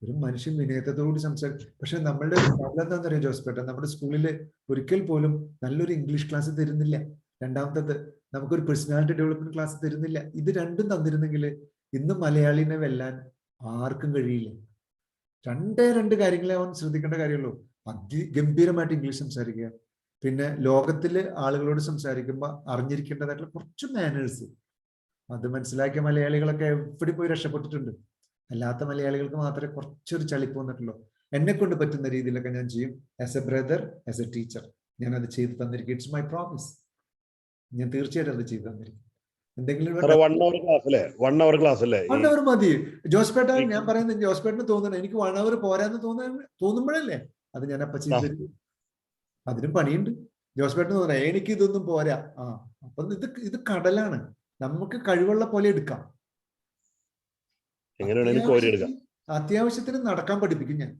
ഒരു മനുഷ്യൻ വിനയത്തോടുകൂടി സംസാരിക്കും. പക്ഷെ നമ്മളുടെ ഒരു പ്രോബ്ലം എന്താണെന്ന് അറിയാം ജോസഫ് ഏട്ടാ, നമ്മുടെ സ്കൂളിൽ ഒരിക്കൽ പോലും നല്ലൊരു ഇംഗ്ലീഷ് ക്ലാസ് തരുന്നില്ല. രണ്ടാമത്തത്, നമുക്കൊരു പേഴ്സണാലിറ്റി ഡെവലപ്മെന്റ് ക്ലാസ് തരുന്നില്ല. ഇത് രണ്ടും തന്നിരുന്നെങ്കിൽ ഇന്ന് മലയാളിനെ വെല്ലാൻ ആർക്കും കഴിയില്ല. രണ്ട് കാര്യങ്ങളെ അവൻ ശ്രദ്ധിക്കേണ്ട കാര്യമുള്ളൂ. അതിഗംഭീരമായിട്ട് ഇംഗ്ലീഷ് സംസാരിക്കുക, പിന്നെ ലോകത്തിലെ ആളുകളോട് സംസാരിക്കുമ്പോൾ അറിഞ്ഞിരിക്കേണ്ടതായിട്ടുള്ള കുറച്ച് മാനേഴ്സ്, അത് മനസ്സിലാക്കിയ മലയാളികളൊക്കെ എവിടെ പോയി രക്ഷപ്പെട്ടിട്ടുണ്ട്. അല്ലാത്ത മലയാളികൾക്ക് മാത്രമേ കുറച്ചൊരു ചളിപ്പ് വന്നിട്ടുള്ളൂ. എന്നെ കൊണ്ട് പറ്റുന്ന രീതിയിലൊക്കെ ഞാൻ ചെയ്യും. As a brother, as a teacher ഞാൻ അത് ചെയ്തു തന്നിരിക്കും. It's my promise. ഞാൻ തീർച്ചയായിട്ടും അത് ചെയ്തു തന്നിരിക്കും. എന്തെങ്കിലും 1 hour ക്ലാസ് അല്ലേ? 1 hour മതി ജോസ്പേട്ട. ഞാൻ പറയുന്നത് ജോസ്പേട്ടിന് തോന്നണം എനിക്ക് 1 hour പോരാന്ന് തോന്നുമ്പോഴല്ലേ അത് ഞാൻ അപ്പൊ ചെയ്തു. അതിനും പണിയുണ്ട്. ജോസ്പേട്ടിന് തോന്നണം എനിക്ക് ഇതൊന്നും പോരാ. അപ്പൊ ഇത് കടലാണ്, നമുക്ക് കഴിവുള്ള പോലെ എടുക്കാം. അത്യാവശ്യത്തിന് നടക്കാൻ പഠിപ്പിക്കും ഞാൻ.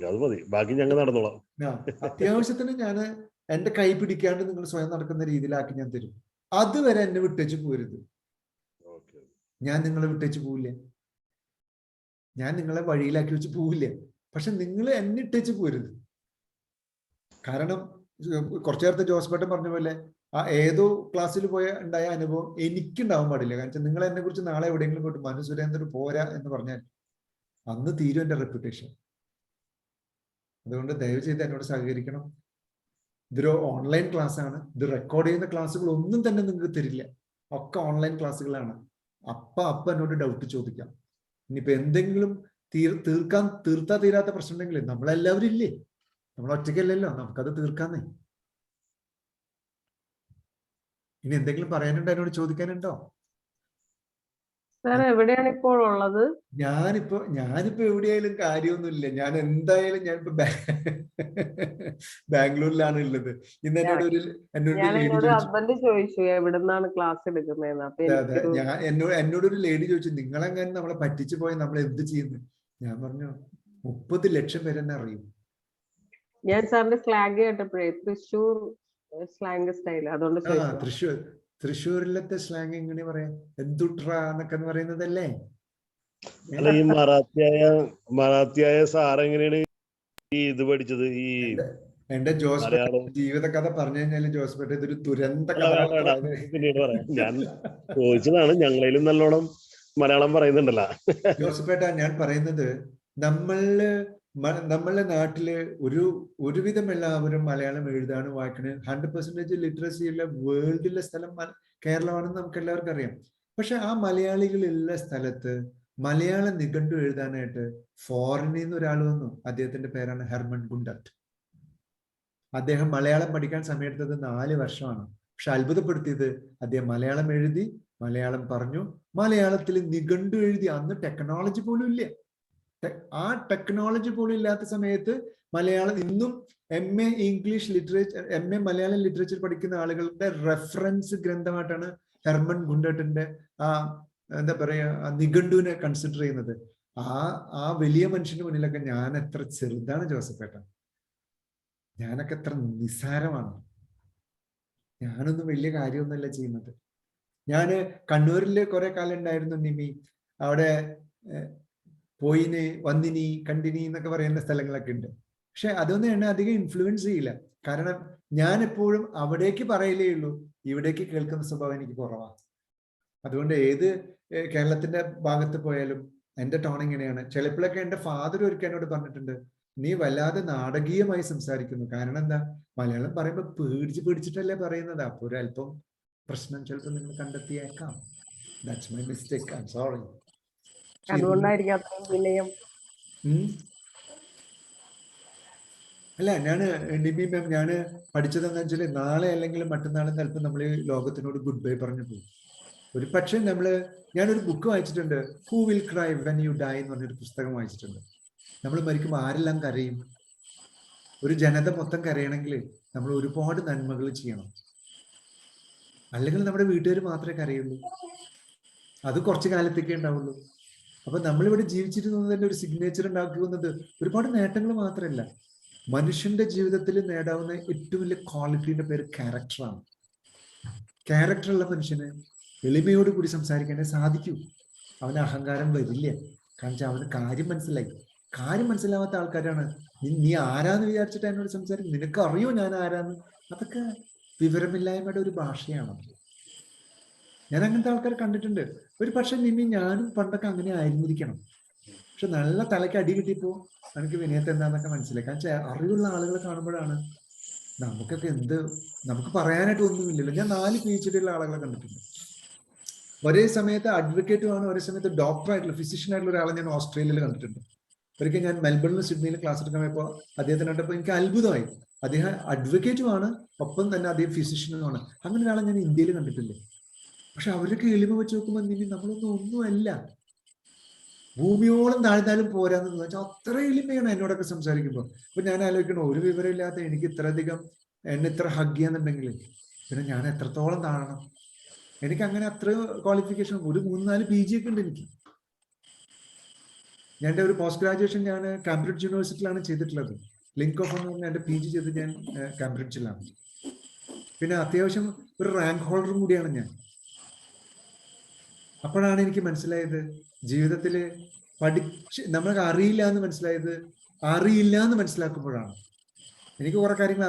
അത് മതി, ബാക്കി ഞങ്ങൾ നടന്നോളാം. അത്യാവശ്യത്തിന് ഞാൻ എന്റെ കൈ പിടിക്കാണ്ട് നിങ്ങൾ സ്വയം നടക്കുന്ന രീതിയിലാക്കി ഞാൻ തരും. അതുവരെ എന്നെ വിട്ടേച്ച് പോരുത്. ഞാൻ നിങ്ങളെ വിട്ടേച്ച് പോവില്ല, ഞാൻ നിങ്ങളെ വഴിയിലാക്കി വെച്ച് പോവില്ല. പക്ഷെ നിങ്ങൾ എന്നെ ഇട്ടേച്ച് പോരുത്. കാരണം കുറച്ചു നേരത്തെ ജോസ്പേട്ടൻ പറഞ്ഞ പോലെ ഏതോ ക്ലാസ്സിൽ ഉണ്ടായ അനുഭവം എനിക്കുണ്ടാവാൻ പാടില്ല. കാരണം നിങ്ങൾ എന്നെ കുറിച്ച് നാളെ എവിടെയെങ്കിലും പോയിട്ട് മനു സുരേന്ദ്രൻ പോരാ എന്ന് പറഞ്ഞാൽ അന്ന് തീരും എന്റെ റെപ്യൂട്ടേഷൻ. അതുകൊണ്ട് ദയവ് ചെയ്ത് എന്നോട് സഹകരിക്കണം. ഇതൊരു ഓൺലൈൻ ക്ലാസ് ആണ്. ഇത് റെക്കോർഡ് ചെയ്യുന്ന ക്ലാസ്സുകൾ ഒന്നും തന്നെ നിങ്ങൾക്ക് തരില്ല, ഒക്കെ ഓൺലൈൻ ക്ലാസ്സുകളാണ്. അപ്പ എന്നോട് ഡൗട്ട് ചോദിക്കാം. ഇനിയിപ്പോ എന്തെങ്കിലും തീർത്താ തീരാത്ത പ്രശ്നം ഉണ്ടെങ്കിൽ നമ്മളെല്ലാവരും ഇല്ലേ, നമ്മൾ ഒറ്റയ്ക്കല്ലല്ലോ, നമുക്കത് തീർക്കാന്നേ. ഇനി എന്തെങ്കിലും പറയാനുണ്ടോ, എന്നോട് ചോദിക്കാനുണ്ടോ? സാർ എവിടെയാണ് ഇപ്പോൾ ഉള്ളത്? ഞാനിപ്പോ എവിടെയായാലും കാര്യമൊന്നുമില്ല. ഞാൻ എന്തായാലും ഞാനിപ്പോ ബാംഗ്ലൂരിലാണ് ഉള്ളത്. ഇന്ന് എന്നോട് ഒരു ലേഡി ചോദിച്ചു. ഹസ്ബൻഡ് ചോദിച്ചു എവിടുന്നാണ് ക്ലാസ് എടുക്കുന്നതെന്ന്. അപ്പൊ അതെ, എന്നോടൊരു ലേഡി ചോദിച്ചു, നിങ്ങളെങ്ങനെ നമ്മളെ പറ്റിച്ചു പോയി നമ്മൾ എന്ത് ചെയ്യുന്നു? ഞാൻ പറഞ്ഞു 30 ലക്ഷം പേര് എന്നെ അറിയും. ഞാൻ സാറിന്റെ സ്ലാങ് കേട്ടപ്പോഴേ തൃശ്ശൂർ സ്ലാങ് സ്റ്റൈൽ, അതുകൊണ്ട് തൃശ്ശൂരിലത്തെ സ്ലാങ് എങ്ങനെ പറയാം? എന്തുട്രാ എന്നൊക്കെ പറയുന്നതല്ലേ? അല്ല, ഈ മറാത്തിയായ സാറെങ്ങനെയാണ് ഈ ഇത് പഠിച്ചത്? ഈ എന്റെ ജോസഫ് ജീവിത കഥ പറഞ്ഞു കഴിഞ്ഞാല് ജോസഫ് ഇതൊരു ദുരന്ത കഥ. പിന്നീട് പറയാം. ഞാൻ ചോദിച്ചതാണ്, ഞങ്ങളേലും നല്ലോണം മലയാളം പറയുന്നുണ്ടല്ലോ. ജോസഫേട്ട, ഞാൻ പറയുന്നത് നമ്മളുടെ നാട്ടില് ഒരുവിധം എല്ലാവരും മലയാളം എഴുതാനും വായിക്കണേ 100% ലിറ്ററസിയുള്ള വേൾഡിലെ സ്ഥലം കേരളമാണെന്ന് നമുക്ക് എല്ലാവർക്കും അറിയാം. പക്ഷെ ആ മലയാളികളുള്ള സ്ഥലത്ത് മലയാള നിഘണ്ടു എഴുതാനായിട്ട് ഫോറിനിൽ നിന്ന് ഒരാൾ വന്നു. അദ്ദേഹത്തിന്റെ പേരാണ് ഹെർമൻ ഗുണ്ടർട്ട്. അദ്ദേഹം മലയാളം പഠിക്കാൻ സമയമെടുത്തത് 4 വർഷമാണ്. പക്ഷെ അത്ഭുതപ്പെടുത്തിയത് അദ്ദേഹം മലയാളം എഴുതി, മലയാളം പറഞ്ഞു, മലയാളത്തിൽ നിഘണ്ടു എഴുതി. അന്ന് ടെക്നോളജി പോലും ഇല്ല. ആ ടെക്നോളജി പോലും ഇല്ലാത്ത സമയത്ത് മലയാളം ഇന്നും MA English literature, MA Malayalam literature പഠിക്കുന്ന ആളുകളുടെ റെഫറൻസ് ഗ്രന്ഥമായിട്ടാണ് ഹെർമൻ ഗുണ്ടർട്ടിന്റെ എന്താ പറയാ നിഘണ്ടുവിനെ കൺസിഡർ ചെയ്യുന്നത്. ആ വലിയ മനുഷ്യന്റെ മുന്നിലൊക്കെ ഞാൻ എത്ര ചെറുതാണ് ജോസഫേട്ട. ഞാനൊക്കെ എത്ര നിസ്സാരമാണ്. ഞാനൊന്നും വലിയ കാര്യമൊന്നുമല്ല ചെയ്യുന്നത്. ഞാന് കണ്ണൂരില് കുറെ കാലം ഉണ്ടായിരുന്നു നിമി. അവിടെ പോയിന്, വന്നിനി, കണ്ടിനി എന്നൊക്കെ പറയുന്ന സ്ഥലങ്ങളൊക്കെ ഉണ്ട്. പക്ഷെ അതൊന്നും എന്നെ അധികം ഇൻഫ്ലുവൻസ് ചെയ്യില്ല. കാരണം ഞാൻ എപ്പോഴും അവിടേക്ക് പറയില്ലേ ഉള്ളൂ, ഇവിടേക്ക് കേൾക്കുന്ന സ്വഭാവം എനിക്ക് കുറവാണ്. അതുകൊണ്ട് ഏത് കേരളത്തിന്റെ ഭാഗത്ത് പോയാലും എന്റെ ടോൺ ഇങ്ങനെയാണ്. ചിലപ്പോഴൊക്കെ എന്റെ ഫാദർ ഒരിക്കൽ എന്നോട് പറഞ്ഞിട്ടുണ്ട്, നീ വല്ലാതെ നാടകീയമായി സംസാരിക്കുന്നു. കാരണം എന്താ, മലയാളം പറയുമ്പോൾ പേടിച്ചിട്ടല്ലേ പറയുന്നത്. അപ്പൊ ഒരല്പം പ്രശ്നം ചിലപ്പോൾ നിങ്ങൾ കണ്ടെത്തിയേക്കാം. That's my mistake, I am sorry. അല്ല, നിമി മാം, ഞാന് പഠിച്ചതെന്ന് വെച്ചാല് നാളെ അല്ലെങ്കിൽ മറ്റന്നാളും ചിലപ്പോൾ നമ്മൾ ഈ ലോകത്തിനോട് ഗുഡ് ബൈ പറഞ്ഞു പോകും. ഒരു പക്ഷേ ഞാനൊരു ബുക്ക് വായിച്ചിട്ടുണ്ട്, who will cry when you dye എന്ന് പറഞ്ഞൊരു പുസ്തകം വായിച്ചിട്ടുണ്ട്. നമ്മൾ മരിക്കുമ്പോൾ ആരെല്ലാം കരയും? ഒരു ജനത മൊത്തം കരയണമെങ്കിൽ നമ്മൾ ഒരുപാട് നന്മകൾ ചെയ്യണം. അല്ലെങ്കിൽ നമ്മുടെ വീട്ടുകാർ മാത്രമേ കരയുള്ളൂ. അത് കുറച്ചു കാലത്തേക്കേ ഉണ്ടാവുള്ളൂ. അപ്പൊ നമ്മളിവിടെ ജീവിച്ചിരുന്നതിന്റെ ഒരു സിഗ്നേച്ചർ ഉണ്ടാക്കുന്നത് ഒരുപാട് നേട്ടങ്ങൾ മാത്രമല്ല, മനുഷ്യന്റെ ജീവിതത്തിൽ നേടാവുന്ന ഏറ്റവും വലിയ ക്വാളിറ്റിയുടെ പേര് ക്യാരക്ടറാണ്. ക്യാരക്ടറുള്ള മനുഷ്യന് എളിമയോട് കൂടി സംസാരിക്കാനേ സാധിക്കൂ. അവന് അഹങ്കാരം വരില്ല. കാരണം അവന് കാര്യം മനസ്സിലായി. കാര്യം മനസ്സിലാവാത്ത ആൾക്കാരാണ് നീ ആരാന്ന് വിചാരിച്ചിട്ട് എന്നോട് സംസാരിക്കും. നിനക്ക് അറിയോ ഞാൻ ആരാന്ന്? അതൊക്കെ വിവരമില്ലായ്മയുടെ ഒരു ഭാഷയാണ്. ഞാൻ അങ്ങനത്തെ ആൾക്കാരെ കണ്ടിട്ടുണ്ട്. ഒരു പക്ഷെ നിമി ഞാനും പണ്ടൊക്കെ അങ്ങനെ ആയിരുന്നിരിക്കണം. പക്ഷെ നല്ല തലയ്ക്ക് അടി കിട്ടിയപ്പോ എനിക്ക് വിനയത്തെ എന്താന്നൊക്കെ മനസ്സിലായി. കാരണം അറിവുള്ള ആളുകളെ കാണുമ്പോഴാണ് നമുക്ക് പറയാനായിട്ട് ഒന്നുമില്ലല്ലോ. ഞാൻ 4 PhD ഉള്ള ആളുകളെ കണ്ടിട്ടുണ്ട്. ഒരേ സമയത്ത് അഡ്വക്കേറ്റുമാണ്, ഒരേ സമയത്ത് ഡോക്ടറായിട്ടുള്ള ഫിസിഷ്യൻ ആയിട്ടുള്ള ഒരാളെ ഞാൻ ഓസ്ട്രേലിയയിൽ കണ്ടിട്ടുണ്ട്. ഒരിക്കൽ ഞാൻ മെൽബണിലും സിഡ്നിയിൽ ക്ലാസ് എടുക്കാൻ പോയപ്പോൾ അദ്ദേഹത്തിന് കണ്ടപ്പോൾ എനിക്ക് അത്ഭുതമായി. അദ്ദേഹം അഡ്വക്കേറ്റുമാണ്, ഒപ്പം തന്നെ അദ്ദേഹം ഫിസിഷ്യനുമാണ്. അങ്ങനെ ഒരാളെ ഞാൻ ഇന്ത്യയിൽ കണ്ടിട്ടില്ല. പക്ഷെ അവരൊക്കെ എളിമ വെച്ച് നോക്കുമ്പോൾ ഒന്നുമല്ല. ഭൂമിയോളം താഴ്ന്നാലും പോരാന്ന് വെച്ചാൽ അത്ര എളിമയാണ് എന്നോടൊക്കെ സംസാരിക്കുമ്പോൾ. അപ്പൊ ഞാൻ ആലോചിക്കണം, ഒരു വിവരമില്ലാത്ത എനിക്ക് എന്നെ ഇത്ര ഹഗ് ചെയ്യാന്നുണ്ടെങ്കിൽ പിന്നെ ഞാൻ എത്രത്തോളം താഴണം? എനിക്ക് അങ്ങനെ അത്ര ക്വാളിഫിക്കേഷൻ, ഒരു 3-4 PG ഒക്കെ ഉണ്ട് എനിക്ക്. ഞാൻ ഒരു പോസ്റ്റ് ഗ്രാജുവേഷൻ ഞാൻ കാംബ്രിഡ്ജ് യൂണിവേഴ്സിറ്റിയിലാണ് ചെയ്തിട്ടുള്ളത്. ലിങ്ക് ഓഫ് എന്ന് പറഞ്ഞാൽ എന്റെ PG ചെയ്ത് ഞാൻ കാംബ്രിഡ്ജിലാണ്. പിന്നെ അത്യാവശ്യം ഒരു റാങ്ക് ഹോൾഡറും കൂടിയാണ് ഞാൻ. അപ്പോഴാണ് എനിക്ക് മനസ്സിലായത്, ജീവിതത്തിൽ നമ്മൾക്ക് അറിയില്ല എന്ന് മനസ്സിലാക്കുമ്പോഴാണ്. എനിക്ക് കുറെ കാര്യങ്ങൾ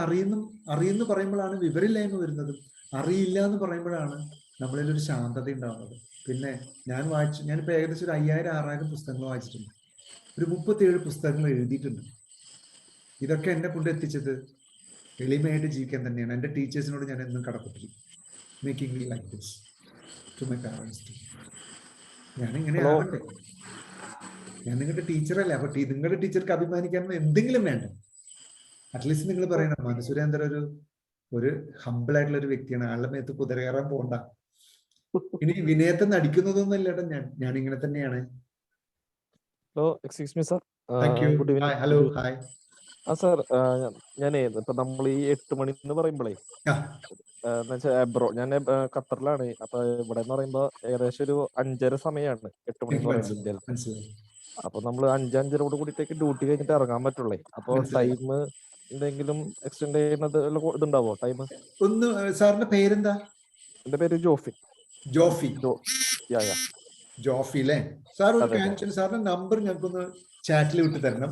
അറിയുന്നു പറയുമ്പോഴാണ് വിവരമില്ലായ്മ വരുന്നതും, അറിയില്ല എന്ന് പറയുമ്പോഴാണ് നമ്മളിൽ ഒരു ശാന്തത ഉണ്ടാവുന്നത്. പിന്നെ ഞാനിപ്പോൾ ഏകദേശം ഒരു 5000-6000 പുസ്തകങ്ങൾ വായിച്ചിട്ടുണ്ട്. ഒരു 37 പുസ്തകങ്ങൾ എഴുതിയിട്ടുണ്ട്. ഇതൊക്കെ എന്നെ കൊണ്ട് എത്തിച്ചത് എളിമയായിട്ട് ജീവിക്കാൻ തന്നെയാണ്. എൻ്റെ ടീച്ചേഴ്സിനോട് ഞാൻ എന്നും കടപ്പെട്ടിരിക്കും. Making me like this to my parents too. ഞാനിങ്ങനെ ആവണ്ടേ? ഞാൻ നിങ്ങളുടെ ടീച്ചറല്ലേ? അപ്പൊ നിങ്ങളുടെ ടീച്ചർക്ക് അഭിമാനിക്കാൻ എന്തെങ്കിലും വേണ്ട. അറ്റ്ലീസ്റ്റ് നിങ്ങൾ പറയണം, മനസുരേന്ദ്ര ഒരു ഒരു ഹംബിൾ ആയിട്ടുള്ള ഒരു വ്യക്തിയാണ്. ആളുടെ മേത്ത് കുതിര കയറാൻ പോകണ്ട. ഇനി വിനയത്തെ നടിക്കുന്നതൊന്നും അല്ല ഏട്ടാ, ഞാൻ ഇങ്ങനെ തന്നെയാണ്. Hello, excuse me sir. Thank you. Good hi, hello, evening. Hi. Sir, ഞാനേ ഇപ്പൊ നമ്മൾ ഈ 8 മണി എന്ന് പറയുമ്പോഴേ, ഞാൻ ഖത്തറിലാണ്. അപ്പൊ ഇവിടെ എന്ന് പറയുമ്പോ ഏകദേശം ഒരു 5:30 സമയമാണ് 8 മണി എന്ന് പറയുമ്പോൾ ഇന്ത്യയിൽ. മനസ്സിലായി. അപ്പൊ നമ്മള് 5:05 കൂടിയിട്ടേക്ക് ഡ്യൂട്ടി കഴിഞ്ഞിട്ട് ഇറങ്ങാൻ പറ്റുള്ളേ. അപ്പൊ മനസ്സിലായി. ടൈം എന്തെങ്കിലും എക്സ്റ്റെൻഡ് ചെയ്യുന്നത് ഇതുണ്ടാവോ ടൈം? ഒന്ന് സാറിന്റെ പേരെന്താ? എന്റെ പേര് ജോഫി. ജോഫി. യാ യാ ജോഫി അല്ലേ? സാർ ഒരു അതെ, അതെ. കാര്യം, സാറിന്റെ നമ്പർ ഞങ്ങൾക്കൊന്ന് ചാറ്റിൽ വിട്ട് തരണം.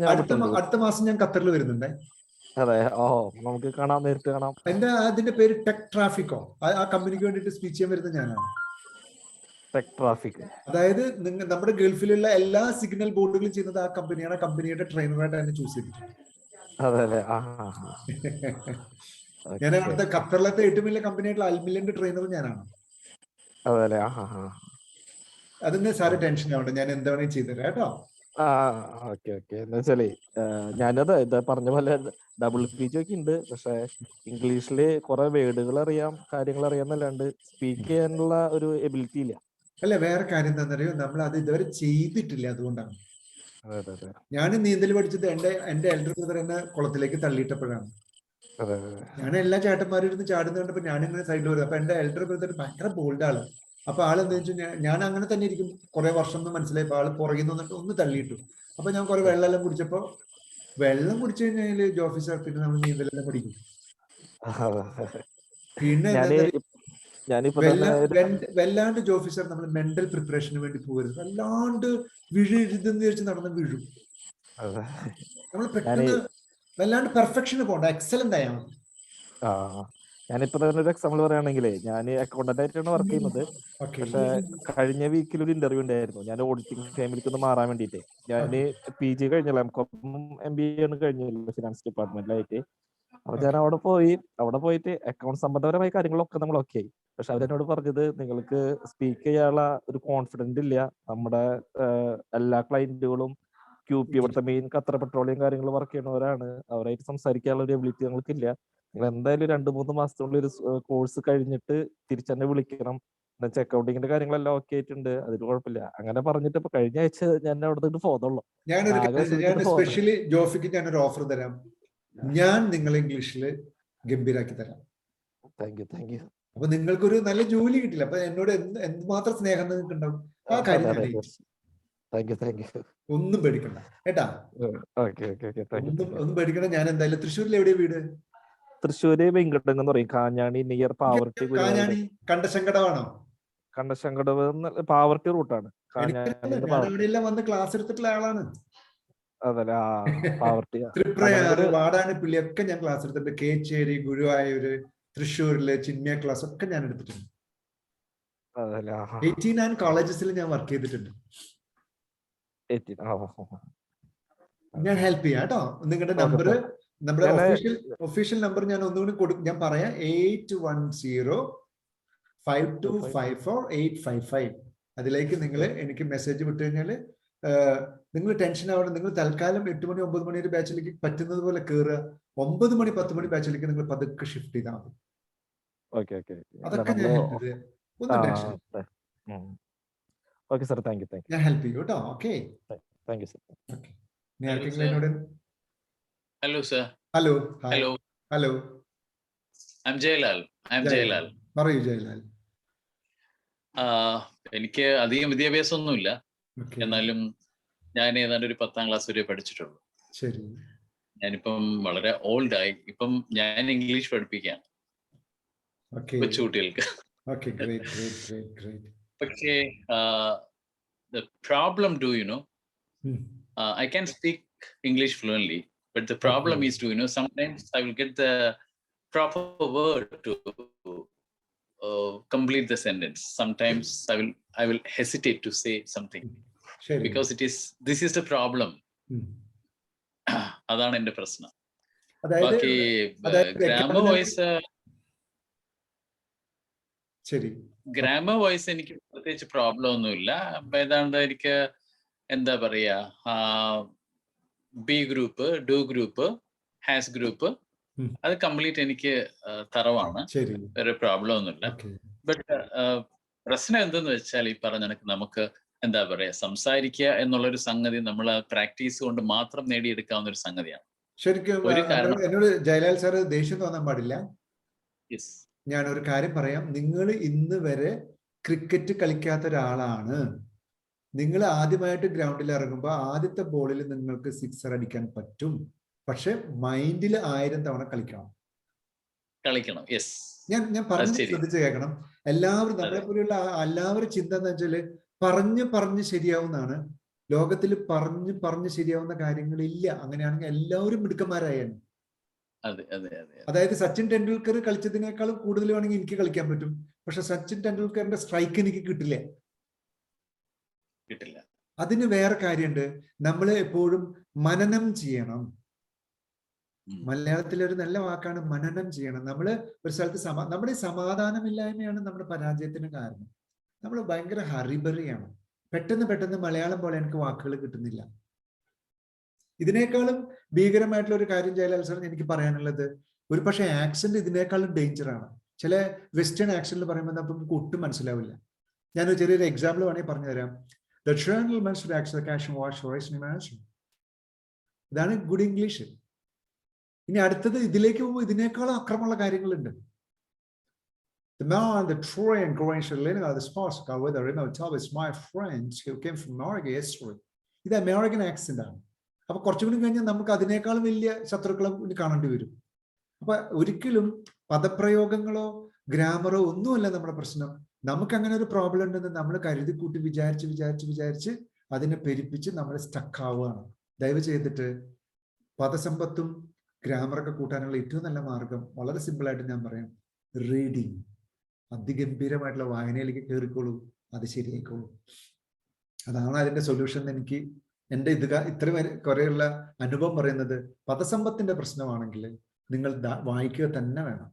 ഞാൻ വിട്ടുണ്ട്. അടുത്ത മാസം ഞാൻ ഖത്തറിൽ വരുന്നുണ്ടേ. അതെ, നമുക്ക് കാണാം, നേരിട്ട് കാണാം. അതിന്റെ പേര് ടെക് ട്രാഫിക്കോ, ആ കമ്പനിക്ക് വേണ്ടിയിട്ട് സ്പീച്ച് ചെയ്യാൻ വരുന്നത് ഞാനാണ്. Tech traffic. അതായത് നമ്മുടെ ഗൾഫിലുള്ള എല്ലാ സിഗ്നൽ ബോർഡുകളും ചെയ്യുന്നത് ആ കമ്പനിയാണ്. ആ കമ്പനിയുടെ ട്രെയിനറായിട്ട് എന്നെ ചൂസ് ചെയ്തിട്ടുണ്ട്. അതെ അതെ. ഞാൻ അവിടുത്തെ ഖത്തറിലത്തെ ഏറ്റവും വലിയ കമ്പനിയായിട്ടുള്ള അൽമില്ലിന്റെ ട്രെയിനർ ഞാനാണ്. അതെ അല്ലേ. അതിന് സാറ് ടെൻഷൻ ആവണ്ട, ഞാൻ എന്താ വേണമെങ്കിൽ ചെയ്തുതരാം കേട്ടോ. Okay okay. എന്താ വെച്ചാലേ ഞാനത് ഇതാ പറഞ്ഞ പോലെ ഡബിൾ സ്പീച്ച് ഒക്കെ ഉണ്ട്. പക്ഷെ ഇംഗ്ലീഷില് കുറെ വേർഡുകൾ അറിയാം, കാര്യങ്ങൾ അറിയാന്നല്ലാണ്ട് സ്പീക്ക് ചെയ്യാനുള്ള ഒരു എബിലിറ്റി ഇല്ല. അല്ല, വേറെ കാര്യം എന്താണെന്നറിയോ, നമ്മൾ അത് ഇതുവരെ ചെയ്തിട്ടില്ല, അതുകൊണ്ടാണ്. അതെ അതെ അതെ. ഞാൻ നീന്തൽ പഠിച്ചത് എന്റെ എൽഡർ ബ്രദർ എന്നെ കുളത്തിലേക്ക് തള്ളിയിട്ടപ്പോഴാണ്. അതെ അതെ. ഞാൻ എല്ലാ ചേട്ടന്മാരും ഇരുന്ന് ചാടുന്ന കണ്ടപ്പോ ഞാനിങ്ങനെ സൈഡിൽ വരും. അപ്പൊ എന്റെ എൽഡർ ബ്രദർ ഭയങ്കര ബോൾഡ് ആള്. അപ്പൊ ആളെന്താ വെച്ചാൽ ഞാൻ അങ്ങനെ തന്നെ ഇരിക്കും. കുറെ വർഷം ഒന്നും മനസ്സിലായപ്പോ ആള് പുറകിൽ നിന്നിട്ട് ഒന്ന് തള്ളിയിട്ടു. അപ്പൊ ഞാൻ കുറെ വെള്ളം കുടിച്ചപ്പോ, വെള്ളം കുടിച്ചു കഴിഞ്ഞാൽ ജോഫി സാർ പിന്നെ നമ്മൾ നീന്തലെല്ലാം പഠിക്കും. പിന്നെ ഞാനിപ്പോ തന്നെ വല്ലാണ്ട് ജോഫി സാർ നമ്മൾ മെന്റൽ പ്രിപ്പറേഷന് വേണ്ടി പോകരുത്. വല്ലാണ്ട് വിഴുതെന്ന് വിചാരിച്ച് നടന്ന് വീഴും. നമ്മൾ പെട്ടെന്ന് വല്ലാണ്ട് പെർഫെക്ഷന് പോകണ്ട, എക്സലന്റ് ആയാൽ മതി. ഞാനിപ്പോ തന്നെ ഒരു എക്സാമ്പിൾ പറയുകയാണെങ്കിലേ, ഞാൻ അക്കൗണ്ടന്റ് ആയിട്ടാണ് വർക്ക് ചെയ്യുന്നത്. പക്ഷെ കഴിഞ്ഞ വീക്കിൽ ഒരു ഇന്റർവ്യൂ ഉണ്ടായിരുന്നു. ഞാൻ ഓഡിറ്റിംഗ് ഫേമിലേക്ക് ഒന്ന് മാറാൻ വേണ്ടിയിട്ട്. ഞാൻ PG കഴിഞ്ഞല്ലോ, MBA ആണ് കഴിഞ്ഞല്ലോ ഫിനാൻസ് ഡിപ്പാർട്ട്മെന്റിലായിട്ട്. അപ്പൊ ഞാൻ അവിടെ പോയിട്ട് അക്കൗണ്ട് സംബന്ധപരമായ കാര്യങ്ങളൊക്കെ നമ്മൾ ഓക്കെ ആയി. പക്ഷെ അവരെന്നോട് പറഞ്ഞത്, നിങ്ങൾക്ക് സ്പീക്ക് ചെയ്യാനുള്ള ഒരു കോൺഫിഡന്റ് ഇല്ല. നമ്മുടെ എല്ലാ ക്ലയന്റുകളും QP, ഇവിടുത്തെ മെയിൻ ഖത്തർ പെട്രോളിയം കാര്യങ്ങൾ വർക്ക് ചെയ്യുന്നവരാണ്. അവരായിട്ട് സംസാരിക്കാനുള്ള ഒരു എബിലിറ്റി നിങ്ങൾക്കില്ല. നിങ്ങൾ എന്തായാലും 2-3 മാസത്തിനുള്ളിൽ ഒരു കോഴ്സ് കഴിഞ്ഞിട്ട് തിരിച്ചെന്നെ വിളിക്കണം. എന്നുവെച്ചാൽ അക്കൗണ്ടിങ്ങിന്റെ കാര്യങ്ങളെല്ലാം ഓക്കെ ആയിട്ടുണ്ട്, അതിന് കുഴപ്പമില്ല. അങ്ങനെ പറഞ്ഞിട്ട് ഇപ്പൊ കഴിഞ്ഞ ആഴ്ച ഞാൻ അവിടെ നിന്ന് പോന്നുള്ളൂ. ഞാൻ സ്പെഷ്യലി ജോഫിക്ക് ഞാനൊരു ഓഫർ തരാം. ഞാൻ നിങ്ങളെ ഇംഗ്ലീഷില് ഗംഭീരാക്കി തരാം. Thank you. അപ്പൊ നിങ്ങൾക്കൊരു നല്ല ജോലി കിട്ടില്ല. അപ്പൊ എന്നോട് എന്തുമാത്രം സ്നേഹം നിങ്ങൾക്ക് ഉണ്ടാവും. ആ കാര്യം താങ്ക് യു. ഒന്നും പേടിക്കണ്ട കേട്ടാ. ഒന്നും പേടിക്കണ്ട. ഞാൻ എന്തായാലും തൃശ്ശൂരിൽ എവിടെയാ വീട്? തൃശ്ശൂര് വെങ്കട്ടം എന്ന് പറയും, കാഞ്ഞാണി നിയർ പാവർട്ടി. കാഞ്ഞാണി കണ്ടശങ്കടവാണോ? കണ്ടശങ്കടവ് പാവർട്ടി റൂട്ടാണ്. അവിടെയെല്ലാം വന്ന് ക്ലാസ് എടുത്തിട്ടുള്ള ആളാണ്. അതല്ലേ, പാവർട്ടി. തൃപ്രയാറ്, വാടാനപ്പള്ളി ഒക്കെ ഞാൻ ക്ലാസ് എടുത്തിട്ടുണ്ട്. കേച്ചേരി, ഗുരുവായൂര്, തൃശ്ശൂരില് ചിന്മയ ക്ലാസ് ഒക്കെ ഞാൻ എടുത്തിട്ടുണ്ട്. 89 കോളേജസിൽ ഞാൻ വർക്ക് ചെയ്തിട്ടുണ്ട്. ഞാൻ ഹെൽപ്പ് ചെയ്യാം കേട്ടോ. നിങ്ങളുടെ നമ്പർ, നമ്മുടെ ഒഫീഷ്യൽ നമ്പർ ഞാൻ ഒന്നുകൂടി കൊടുക്കും. ഞാൻ പറയാം, 8105254855. അതിലേക്ക് നിങ്ങൾ എനിക്ക് മെസ്സേജ് വിട്ടു കഴിഞ്ഞാൽ നിങ്ങൾ ടെൻഷൻ ആവണം. നിങ്ങൾ തൽക്കാലം 8 മണി 9 മണി ഒരു ബാച്ചിലേക്ക് പറ്റുന്നത് പോലെ കയറുക. 9 മണി 10 മണി ബാച്ചിലേക്ക് നിങ്ങൾ പതുക്കെ ഷിഫ്റ്റ് ചെയ്താൽ മതി. അതൊക്കെ ഞാൻ ഹെൽപ്പ് ചെയ്യും. ഒന്നും tension. Okay sir, thank you. ഞാൻ ഹെൽപ്പ് ചെയ്യും കേട്ടോ. Okay, thank you sir. Hello, sir. Hello. Hi. Hello. Hello. I'm Jailal. പറയൂ ജയലാൽ. എനിക്ക് അധികം വിദ്യാഭ്യാസമൊന്നുമില്ല. എന്നാലും ഞാൻ ഏതാണ്ട് ഒരു 10ാം ക്ലാസ് വരെ പഠിച്ചിട്ടുള്ളൂ. ശരി. ഞാനിപ്പം വളരെ ഓൾഡ് ആയി. ഇപ്പം ഞാൻ ഇംഗ്ലീഷ് പഠിപ്പിക്കാം കൊച്ചുകുട്ടികൾക്ക്. പക്ഷേ the problem, I can speak English fluently, but the problem is sometimes I will get the proper word to complete the sentence. Sometimes I will hesitate to say something because this is the problem. അതാണ് എന്റെ പ്രശ്നം. ബാക്കി grammar vice എനിക്ക് പ്രത്യേകിച്ച് problem ഒന്നുമില്ല. ഏതാണ്ട് എനിക്ക് എന്താ പറയാ, B group, do group, has group, അത് കംപ്ലീറ്റ് എനിക്ക് തറവാണ്, വേറെ പ്രോബ്ലം ഒന്നുമില്ല. ബട്ട് പ്രശ്നം എന്തെന്ന് വെച്ചാൽ ഈ പറഞ്ഞ നമുക്ക് എന്താ പറയാ, സംസാരിക്കുക എന്നുള്ളൊരു സംഗതി നമ്മൾ പ്രാക്ടീസ് കൊണ്ട് മാത്രം നേടിയെടുക്കാവുന്ന ഒരു സംഗതിയാണ്. ശരിക്കും എന്നോട് ജയലാൽ സാറ് ദേഷ്യം തോന്നാൻ പാടില്ല. ഞാൻ ഒരു കാര്യം പറയാം, നിങ്ങൾ ഇന്ന് വരെ ക്രിക്കറ്റ് കളിക്കാത്ത ഒരാളാണ്. നിങ്ങൾ ആദ്യമായിട്ട് ഗ്രൗണ്ടിൽ ഇറങ്ങുമ്പോൾ ആദ്യത്തെ ബോളിൽ നിങ്ങൾക്ക് സിക്സർ അടിക്കാൻ പറ്റും, പക്ഷെ മൈൻഡിൽ 1000 തവണ കളിക്കണം. ഞാൻ പറഞ്ഞു ശ്രദ്ധിച്ച് കേൾക്കണം. എല്ലാവരും നമ്മളെ പോലെയുള്ള എല്ലാവരും ചിന്ത എന്ന് വെച്ചാല് പറഞ്ഞ് ശരിയാവുന്നതാണ്. ലോകത്തിൽ പറഞ്ഞ് ശരിയാവുന്ന കാര്യങ്ങളില്ല. അങ്ങനെയാണെങ്കിൽ എല്ലാവരും മിടുക്കന്മാരായാണ്. അതായത് സച്ചിൻ ടെണ്ടുൽക്കർ കളിച്ചതിനേക്കാളും കൂടുതൽ വേണമെങ്കിൽ എനിക്ക് കളിക്കാൻ പറ്റും, പക്ഷെ സച്ചിൻ ടെണ്ടുൽക്കറിന്റെ സ്ട്രൈക്ക് എനിക്ക് കിട്ടില്ല. അതിന് വേറെ കാര്യമുണ്ട്, നമ്മൾ എപ്പോഴും മനനം ചെയ്യണം. മലയാളത്തിലെ ഒരു നല്ല വാക്കാണ് മനനം ചെയ്യണം. നമ്മൾ ഒരു സ്ഥലത്ത് നമ്മുടെ സമാധാനമില്ലായ്മയാണ് നമ്മുടെ പരാജയത്തിന് കാരണം. നമ്മൾ ഭയങ്കര ഹറിബറിയാണ്. പെട്ടെന്ന് മലയാളം പോലെ എനിക്ക് വാക്കുകൾ കിട്ടുന്നില്ല. ഇതിനേക്കാളും ഭീകരമായിട്ടുള്ള ഒരു കാര്യം ജയലാൽ സാർ എനിക്ക് പറയാനുള്ളത്, ഒരു പക്ഷേ ആക്സെന്റ് ഇതിനേക്കാളും ഡേഞ്ചറാണ്. ചില വെസ്റ്റേൺ ആക്സെന്റിൽ പറയുമ്പോൾ നമുക്ക് ഒട്ടും മനസ്സിലാവില്ല. ഞാനൊരു ചെറിയൊരു എക്സാമ്പിൾ വേണമെങ്കിൽ പറഞ്ഞു തരാം. ഇതാണ് ഗുഡ് ഇംഗ്ലീഷ്. ഇനി അടുത്തത് ഇതിലേക്ക് പോകുമ്പോൾ ഇതിനേക്കാളും അക്രമമുള്ള കാര്യങ്ങളുണ്ട്. ഇത് അമേരിക്കൻ ആക്സെന്റ് ആണ്. അപ്പൊ കുറച്ചുകൂടി കഴിഞ്ഞാൽ നമുക്ക് അതിനേക്കാളും വലിയ ശത്രുക്കളെ കാണേണ്ടി വരും. അപ്പൊ ഒരിക്കലും പദപ്രയോഗങ്ങളോ ഗ്രാമറോ ഒന്നുമല്ല നമ്മുടെ പ്രശ്നം. നമുക്ക് അങ്ങനെ ഒരു പ്രോബ്ലം ഉണ്ടെന്ന് നമ്മൾ കരുതി കൂട്ടി വിചാരിച്ച് അതിനെ പെരുപ്പിച്ച് നമ്മൾ സ്റ്റക്ക് ആവുകയാണ്. ദയവ് ചെയ്തിട്ട് പദസമ്പത്തും ഗ്രാമറൊക്കെ കൂട്ടാനുള്ള ഏറ്റവും നല്ല മാർഗം വളരെ സിമ്പിൾ ആയിട്ട് ഞാൻ പറയാം, റീഡിങ്. അതിഗംഭീരമായിട്ടുള്ള വായനയിലേക്ക് കയറിക്കോളൂ, അത് ശരിയായിക്കോളൂ. അതാണ് അതിന്റെ സൊല്യൂഷൻ എന്ന് എനിക്ക് എൻ്റെ ഇത്ര കുറേയുള്ള അനുഭവം പറയുന്നത്. പദസമ്പത്തിന്റെ പ്രശ്നമാണെങ്കിൽ നിങ്ങൾ വായിക്കുക തന്നെ വേണം.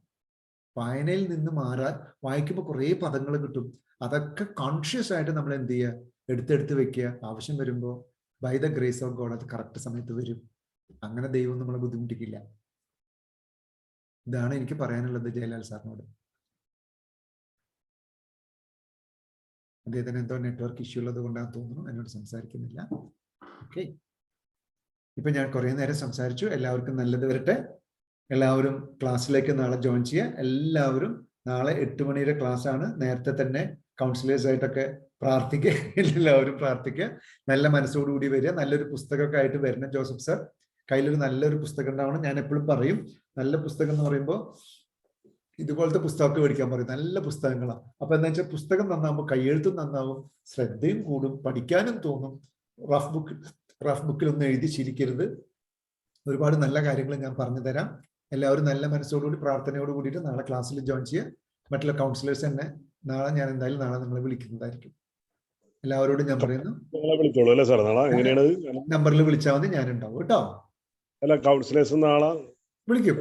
വായനയിൽ നിന്ന് മാറാൻ വായിക്കുമ്പോൾ കുറേ പദങ്ങൾ കിട്ടും. അതൊക്കെ കോൺഷ്യസ് ആയിട്ട് നമ്മൾ എന്ത് ചെയ്യുക, എടുത്തെടുത്ത് വെക്കുക. ആവശ്യം വരുമ്പോൾ by the grace of God അത് കറക്റ്റ് സമയത്ത് വരും. അങ്ങനെ ദൈവം നമ്മളെ ബുദ്ധിമുട്ടിക്കില്ല. ഇതാണ് എനിക്ക് പറയാനുള്ളത് ജയലാൽ സാറിനോട്. അദ്ദേഹത്തിന് എന്തോ നെറ്റ്വർക്ക് ഇഷ്യൂ ഉള്ളത് കൊണ്ടാണെന്ന് തോന്നുന്നു എന്നോട് സംസാരിക്കുന്നില്ല. ഓക്കെ, ഇപ്പൊ ഞാൻ കുറെ നേരം സംസാരിച്ചു. എല്ലാവർക്കും നല്ലത് വരട്ടെ. എല്ലാവരും ക്ലാസ്സിലേക്ക് നാളെ ജോയിൻ ചെയ്യുക. എല്ലാവരും നാളെ 8 മണിയുടെ ക്ലാസ് ആണ്. നേരത്തെ തന്നെ കൗൺസിലേഴ്സ് ആയിട്ടൊക്കെ പ്രാർത്ഥിക്കുക. എല്ലാവരും പ്രാർത്ഥിക്കുക. നല്ല മനസ്സോടുകൂടി വരിക. നല്ലൊരു പുസ്തകമൊക്കെ ആയിട്ട് വരണം. ജോസഫ് സർ കയ്യിലൊരു നല്ലൊരു പുസ്തകം ഉണ്ടാവണം. ഞാൻ എപ്പോഴും പറയും, നല്ല പുസ്തകം എന്ന് പറയുമ്പോൾ ഇതുപോലത്തെ പുസ്തകമൊക്കെ മേടിക്കാൻ പറയും. നല്ല പുസ്തകങ്ങളാണ്. അപ്പൊ എന്താ വെച്ചാൽ പുസ്തകം നന്നാവുമ്പോൾ കയ്യെഴുത്തും നന്നാവും, ശ്രദ്ധയും കൂടും, പഠിക്കാനും തോന്നും. റഫ് ബുക്കിലൊന്നും എഴുതി ശീലിക്കരുത്. ഒരുപാട് നല്ല കാര്യങ്ങൾ ഞാൻ പറഞ്ഞു തരാം. എല്ലാവരും നല്ല മനസ്സോടുകൂടി പ്രാർത്ഥനയോട് കൂടിയിട്ട് നാളെ ക്ലാസ്സിൽ ജോയിൻ ചെയ്യുക. മറ്റുള്ള കൗൺസിലേഴ്സ് തന്നെ നാളെ നിങ്ങളെ വിളിക്കുന്നതായിരിക്കും. എല്ലാവരോടും ഞാൻ പറയുന്നു, നമ്പറിൽ വിളിച്ചാൽ മതി, ഞാനുണ്ടാവും കേട്ടോ. കൗൺസിലേഴ്സ് നാളെ വിളിക്കും.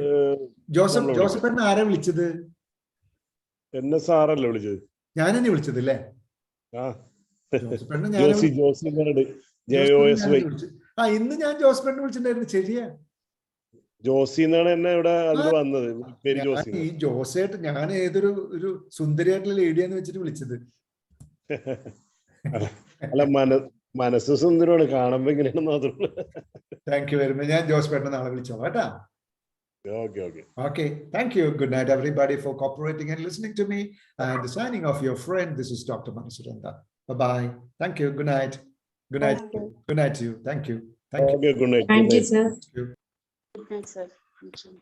ജോസഫ് എന്നെ ആരാ വിളിച്ചത്? എന്നെ സാറല്ലേ വിളിച്ചത്? ഞാൻ തന്നെ വിളിച്ചത് അല്ലേ? ഇന്ന് ഞാൻ ജോസഫ് വിളിച്ചിട്ടുണ്ടായിരുന്നു. ശരിയാ, ജോസി എന്നാണ് എന്നെ ഇവിടെ വന്നത്. ഈ ജോസായിട്ട് ഞാൻ ഏതൊരു സുന്ദരിയായിട്ടുള്ള ലേഡിയാന്ന് വെച്ചിട്ട് വിളിച്ചത്. അല്ല, മനസ്സ് സുന്ദരമാണ്, കാണുമ്പോ എങ്ങനെയാണെന്ന് മാത്രമേ. Thank you very much. ഞാൻ ജോസഫ് നാളെ വിളിച്ചോളാം കേട്ടാ. Okay. Thank you. Good night, everybody, for cooperating and listening to me. And signing off your friend. This is Dr. Mani Surendra. Bye-bye. Thank you. Good night. Good night. Good night to you. Thank you. Thank you. Good night. Thank you, sir. Thank you. Good night, sir. Thank you.